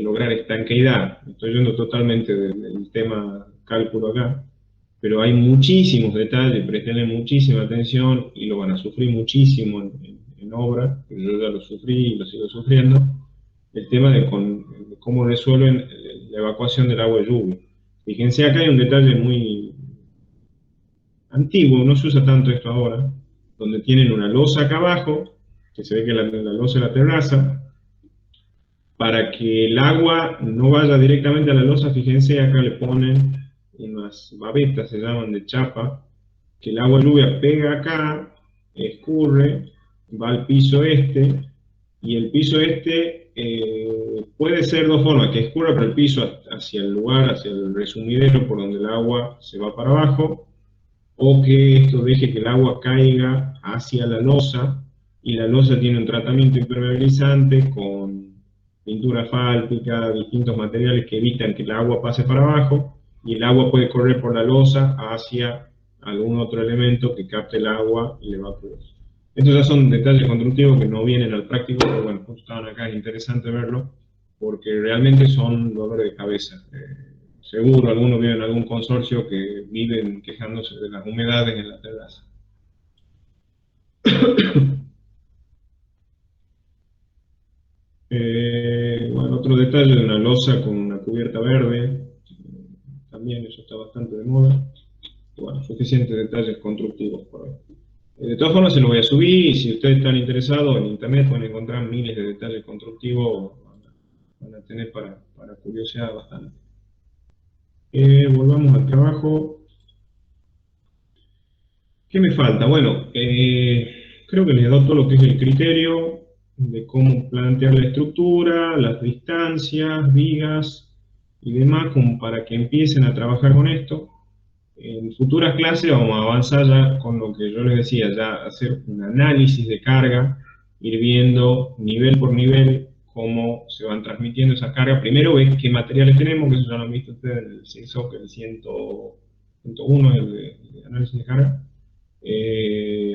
lograr estanqueidad. Estoy yendo totalmente del tema cálculo acá, pero hay muchísimos detalles, prestenle muchísima atención y lo van a sufrir muchísimo en obra, que yo ya lo sufrí y lo sigo sufriendo, el tema de cómo resuelven la evacuación del agua de lluvia. Fíjense, acá hay un detalle muy antiguo, no se usa tanto esto ahora, donde tienen una losa acá abajo, que se ve que la losa es la terraza, para que el agua no vaya directamente a la losa. Fíjense, acá le ponen unas babetas, se llaman de chapa, que el agua de lluvia pega acá, escurre, va al piso este, y el piso este puede ser dos formas, que escurra por el piso hacia el lugar, hacia el resumidero por donde el agua se va para abajo, o que esto deje que el agua caiga hacia la losa, y la losa tiene un tratamiento impermeabilizante con pintura asfáltica, distintos materiales que evitan que el agua pase para abajo, y el agua puede correr por la losa hacia algún otro elemento que capte el agua y le evacúe. Estos ya son detalles constructivos que no vienen al práctico, pero bueno, justo estaban acá, es interesante verlo, porque realmente son dolores de cabeza. Seguro algunos viven en algún consorcio que viven quejándose de las humedades en la terraza. Bueno, otro detalle de una losa con una cubierta verde, también eso está bastante de moda. Bueno, suficientes detalles constructivos por hoy. De todas formas se lo voy a subir, y si ustedes están interesados en internet pueden encontrar miles de detalles constructivos, van a tener para curiosear bastante. Volvamos al trabajo. ¿Qué me falta? Bueno, creo que les he dado todo lo que es el criterio de cómo plantear la estructura, las distancias, vigas y demás, como para que empiecen a trabajar con esto. En futuras clases vamos a avanzar ya con lo que yo les decía, ya hacer un análisis de carga, ir viendo nivel por nivel cómo se van transmitiendo esas cargas. Primero ver qué materiales tenemos, que eso ya lo han visto ustedes en el CISOC, el 101, el de análisis de carga.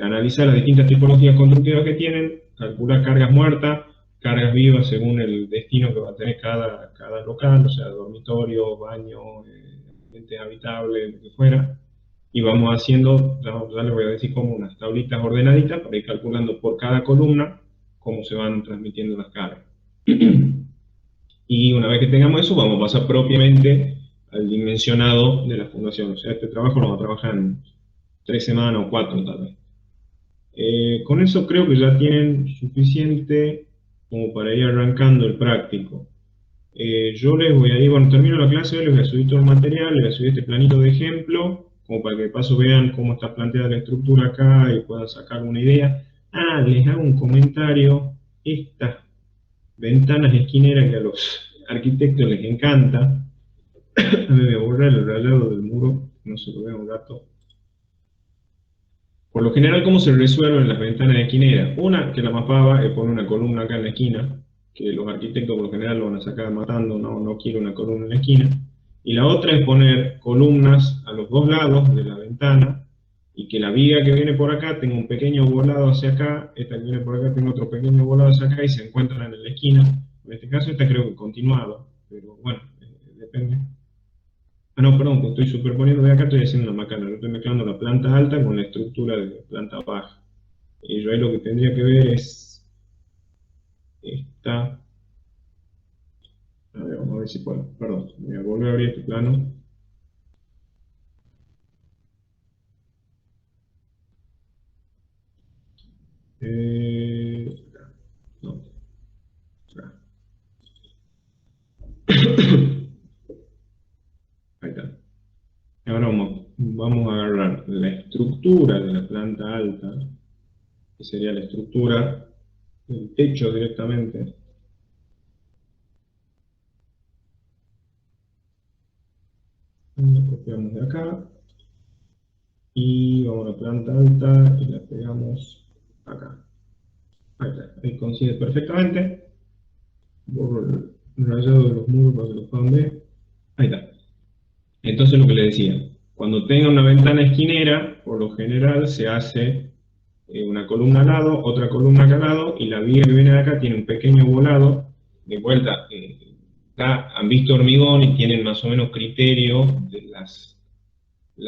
Analizar las distintas tipologías constructivas que tienen, calcular cargas muertas, cargas vivas según el destino que va a tener cada local, o sea, dormitorio, baño, ambiente habitable, lo que fuera, y vamos haciendo, ya les voy a decir, como unas tablitas ordenaditas para ir calculando por cada columna cómo se van transmitiendo las cargas. Y una vez que tengamos eso, vamos a pasar propiamente al dimensionado de la fundación. O sea, este trabajo lo vamos a trabajar en 3 semanas o 4 tal vez. Con eso creo que ya tienen suficiente como para ir arrancando el práctico. Yo les voy a ir, bueno, termino la clase, les voy a subir todo el material, les voy a subir este planito de ejemplo, como para que de paso vean cómo está planteada la estructura acá y puedan sacar una idea. Les hago un comentario, estas ventanas esquineras que a los arquitectos les encanta. Me voy a borrar el rayado del muro, no se lo vea un rato. Por lo general, ¿cómo se resuelven las ventanas de esquinera? Una, que la mapaba, es poner una columna acá en la esquina, que los arquitectos por lo general lo van a sacar matando, no quiero una columna en la esquina. Y la otra es poner columnas a los dos lados de la ventana, y que la viga que viene por acá tenga un pequeño volado hacia acá, esta que viene por acá tenga otro pequeño volado hacia acá, y se encuentran en la esquina. En este caso esta creo que continuado, pero bueno, depende. No, perdón, pues estoy superponiendo de acá, estoy haciendo una macana, yo estoy mezclando la planta alta con la estructura de planta baja. Y yo ahí lo que tendría que ver es esta. A ver, vamos a ver si puedo. Perdón, voy a volver a abrir este plano. Acá. No. Acá. Ahí está. Ahora vamos a agarrar la estructura de la planta alta, que sería la estructura del techo directamente. La copiamos de acá y vamos a la planta alta y la pegamos acá. Ahí está, ahí coincide perfectamente. Borro el rayado de los muros para que lo puedan ver. Ahí está. Entonces lo que les decía, Cuando tenga una ventana esquinera, por lo general se hace una columna al lado, otra columna acá al lado, y la viga que viene de acá tiene un pequeño volado. De vuelta, acá han visto hormigón y tienen más o menos criterio de las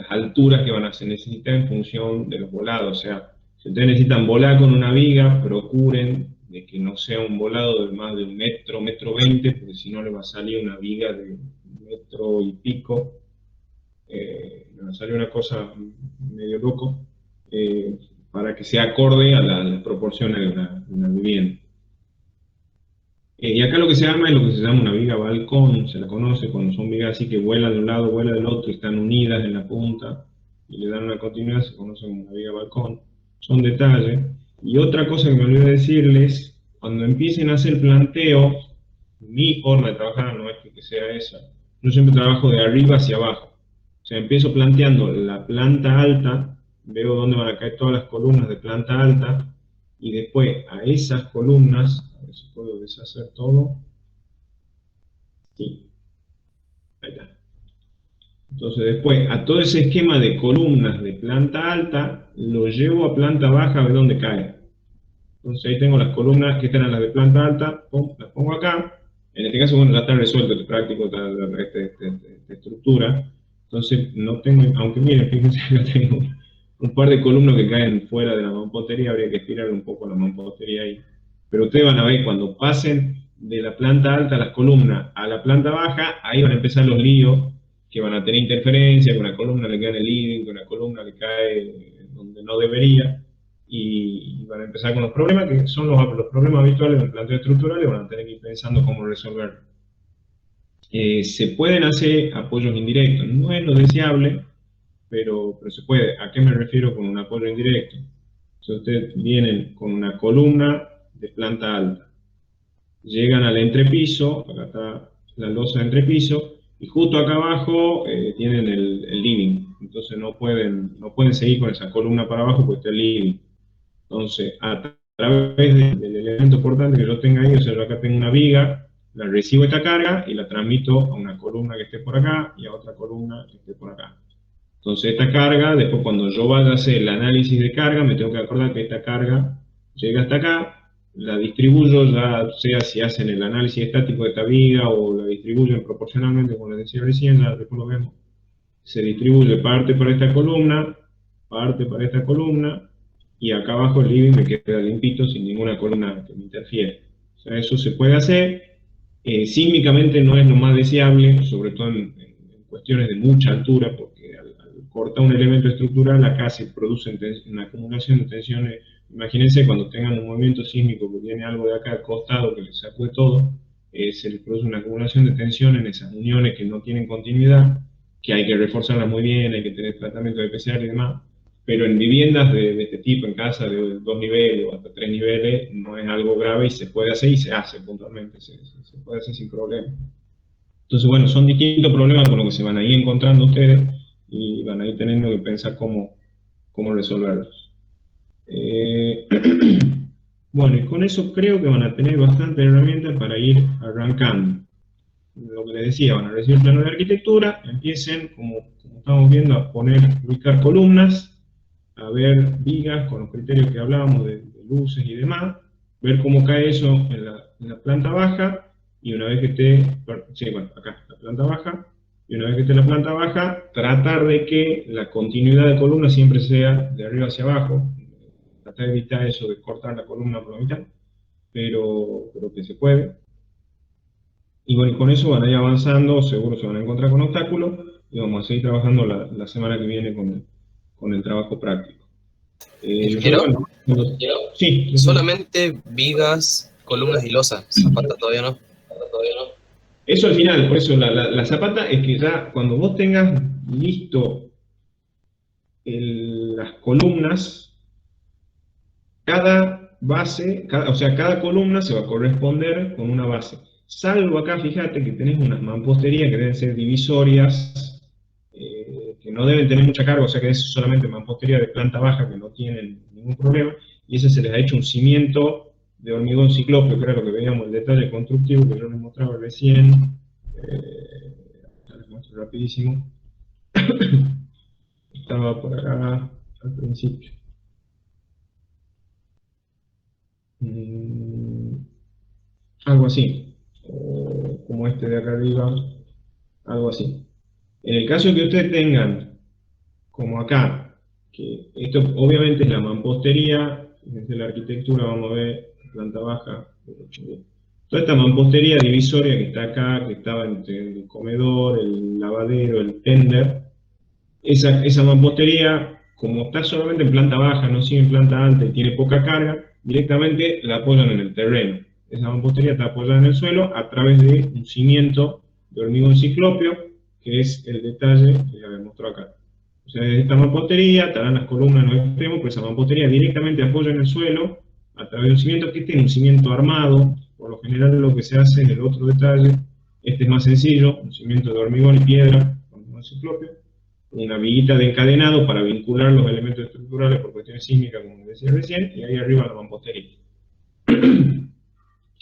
alturas que van a necesitar en función de los volados. O sea, si ustedes necesitan volar con una viga, procuren de que no sea un volado de más de 1 metro, 1,20 m, porque si no le va a salir una viga de 1 metro y pico. Le va a salir una cosa medio loco, para que sea acorde a las proporciones de la vivienda. Y acá lo que se llama es lo que se llama una viga balcón, se la conoce cuando son vigas así que vuelan de un lado, vuelan del otro, y están unidas en la punta y le dan una continuidad, se conoce como una viga balcón. Son detalles. Y otra cosa que me olvidé decirles, cuando empiecen a hacer planteo, mi forma de trabajar no es que sea esa, yo siempre trabajo de arriba hacia abajo. O sea, empiezo planteando la planta alta, veo dónde van a caer todas las columnas de planta alta, y después a esas columnas, a ver si puedo deshacer todo. Sí, ahí está. Entonces después, a todo ese esquema de columnas de planta alta, lo llevo a planta baja a ver dónde cae. Entonces ahí tengo las columnas que están las de planta alta, pum, las pongo acá. En este caso, bueno, ya está resuelto el práctico, esta estructura. Entonces no tengo, aunque miren, fíjense, yo tengo un par de columnas que caen fuera de la mampostería, habría que estirar un poco la mampostería ahí. Pero ustedes van a ver, cuando pasen de la planta alta las columnas a la planta baja, ahí van a empezar los líos, que van a tener interferencia, que una columna le cae en el living, que una columna le cae donde no debería, y van a empezar con los problemas, que son los problemas habituales del planteo estructural, y van a tener que ir pensando cómo resolverlo. Se pueden hacer apoyos indirectos, no es lo deseable, pero se puede. ¿A qué me refiero con un apoyo indirecto? Si ustedes vienen con una columna de planta alta, llegan al entrepiso, acá está la losa de entrepiso, y justo acá abajo tienen el living, entonces no pueden seguir con esa columna para abajo porque está el living. Entonces, a través del elemento portante que yo tenga ahí, o sea, yo acá tengo una viga, la recibo esta carga y la transmito a una columna que esté por acá y a otra columna que esté por acá. Entonces esta carga, después cuando yo vaya a hacer el análisis de carga, me tengo que acordar que esta carga llega hasta acá, la distribuyo, ya sea si hacen el análisis estático de esta viga o la distribuyen proporcionalmente, como les decía recién, ya después lo vemos. Se distribuye parte para esta columna, parte para esta columna, y acá abajo el living me queda limpito sin ninguna columna que me interfiere. O sea, eso se puede hacer. Sísmicamente no es lo más deseable, sobre todo en cuestiones de mucha altura, porque al cortar un elemento estructural acá se produce una acumulación de tensiones. Imagínense cuando tengan un movimiento sísmico que viene algo de acá al costado que les sacude todo, se les produce una acumulación de tensión en esas uniones que no tienen continuidad, que hay que reforzarlas muy bien, hay que tener tratamiento especial y demás. Pero en viviendas de este tipo, en casas de 2 niveles o hasta 3 niveles, no es algo grave y se puede hacer y se hace puntualmente, se puede hacer sin problema. Entonces, bueno, son distintos problemas con los que se van a ir encontrando ustedes y van a ir teniendo que pensar cómo resolverlos. Bueno, y con eso creo que van a tener bastantes herramientas para ir arrancando. Lo que les decía, van a recibir el plano de arquitectura, empiecen, como estamos viendo, a ubicar columnas, a ver vigas con los criterios que hablábamos de luces y demás, ver cómo cae eso en la planta baja, y una vez que esté, sí, bueno, acá, la planta baja, y una vez que esté en la planta baja, tratar de que la continuidad de columna siempre sea de arriba hacia abajo, tratar de evitar eso de cortar la columna por la mitad, pero que se puede. Y bueno, con eso van a ir avanzando, seguro se van a encontrar con obstáculos, y vamos a seguir trabajando la semana que viene con el trabajo práctico. Ingeniero, sí, solamente vigas, columnas y losas, zapata todavía no. Eso al final, por eso la zapata es que ya cuando vos tengas listo las columnas, cada base, o sea, cada columna se va a corresponder con una base. Salvo acá, fíjate que tenés unas mamposterías que deben ser divisorias, que no deben tener mucha carga, o sea que es solamente mampostería de planta baja que no tienen ningún problema, y ese se les ha hecho un cimiento de hormigón ciclópeo, que era lo que veíamos, el detalle constructivo que yo les mostraba recién. Les muestro rapidísimo. estaba por acá al principio. Algo así, o como este de acá arriba, algo así. En el caso que ustedes tengan, como acá, que esto obviamente es la mampostería, desde la arquitectura vamos a ver, planta baja, toda esta mampostería divisoria que está acá, que estaba entre el comedor, el lavadero, el tender, esa mampostería, como está solamente en planta baja, no sigue en planta alta y tiene poca carga, directamente la apoyan en el terreno. Esa mampostería está apoyada en el suelo a través de un cimiento de hormigón ciclópeo, que es el detalle que les mostrado acá. O sea, esta mampostería, estarán las columnas en los extremos, pero esa mampostería directamente apoya en el suelo a través de un cimiento que este es un cimiento armado. Por lo general lo que se hace en el otro detalle, este es más sencillo, un cimiento de hormigón y piedra, hormigón ciclópeo, una viguita de encadenado para vincular los elementos estructurales por cuestiones sísmicas, como decía recién, y ahí arriba la mampostería.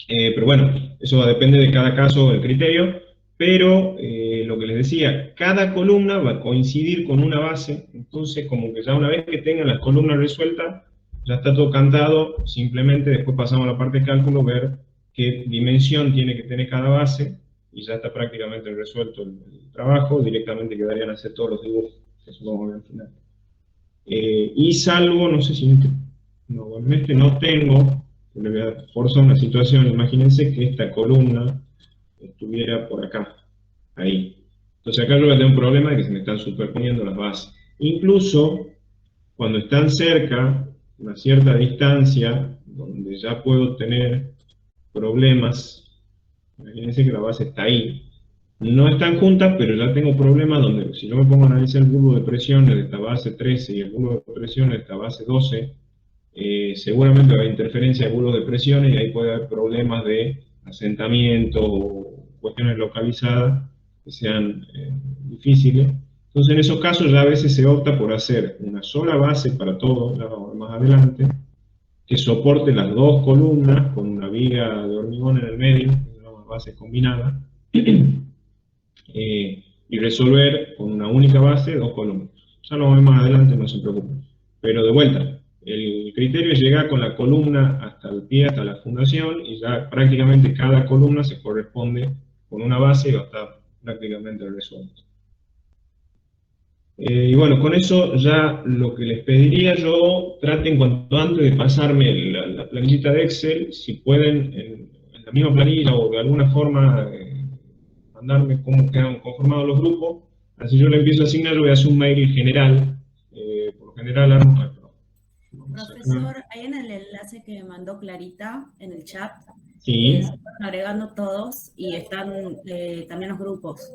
Pero bueno, eso depende de cada caso, el criterio, pero lo que les decía, cada columna va a coincidir con una base, entonces como que ya una vez que tengan las columnas resueltas, ya está todo cantado, simplemente después pasamos a la parte de cálculo, ver qué dimensión tiene que tener cada base, y ya está prácticamente resuelto el trabajo, directamente quedarían a hacer todos los dibujos, eso lo vamos a ver al final. Y salvo, no sé si en este no tengo, le voy a forzar una situación, imagínense que esta columna estuviera por acá, ahí. Entonces acá yo voy a tener un problema de que se me están superponiendo las bases. Incluso cuando están cerca, una cierta distancia, donde ya puedo tener problemas, imagínense que la base está ahí. No están juntas, pero ya tengo problemas donde si yo me pongo a analizar el bulbo de presiones de esta base 13 y el bulbo de presiones de esta base 12, seguramente va a haber interferencia de bulbos de presiones y ahí puede haber problemas de asentamiento o cuestiones localizadas que sean difíciles. Entonces en esos casos ya a veces se opta por hacer una sola base para todo, ya vamos a ver más adelante, que soporte las dos columnas con una viga de hormigón en el medio, una base combinada, y resolver con una única base dos columnas. Ya lo vemos más adelante, no se preocupen. Pero de vuelta, el criterio es llegar con la columna hasta el pie, hasta la fundación, y ya prácticamente cada columna se corresponde con una base y va a estar prácticamente resuelto. Y bueno, con eso ya lo que les pediría yo, traten cuanto antes de pasarme la planillita de Excel, si pueden en la misma planilla o de alguna forma mandarme cómo quedan conformados los grupos, así yo le empiezo a asignar, yo voy a hacer un mail general, por lo general Profesor, ahí en el enlace que me mandó Clarita en el chat, sí. se están agregando todos y están también los grupos.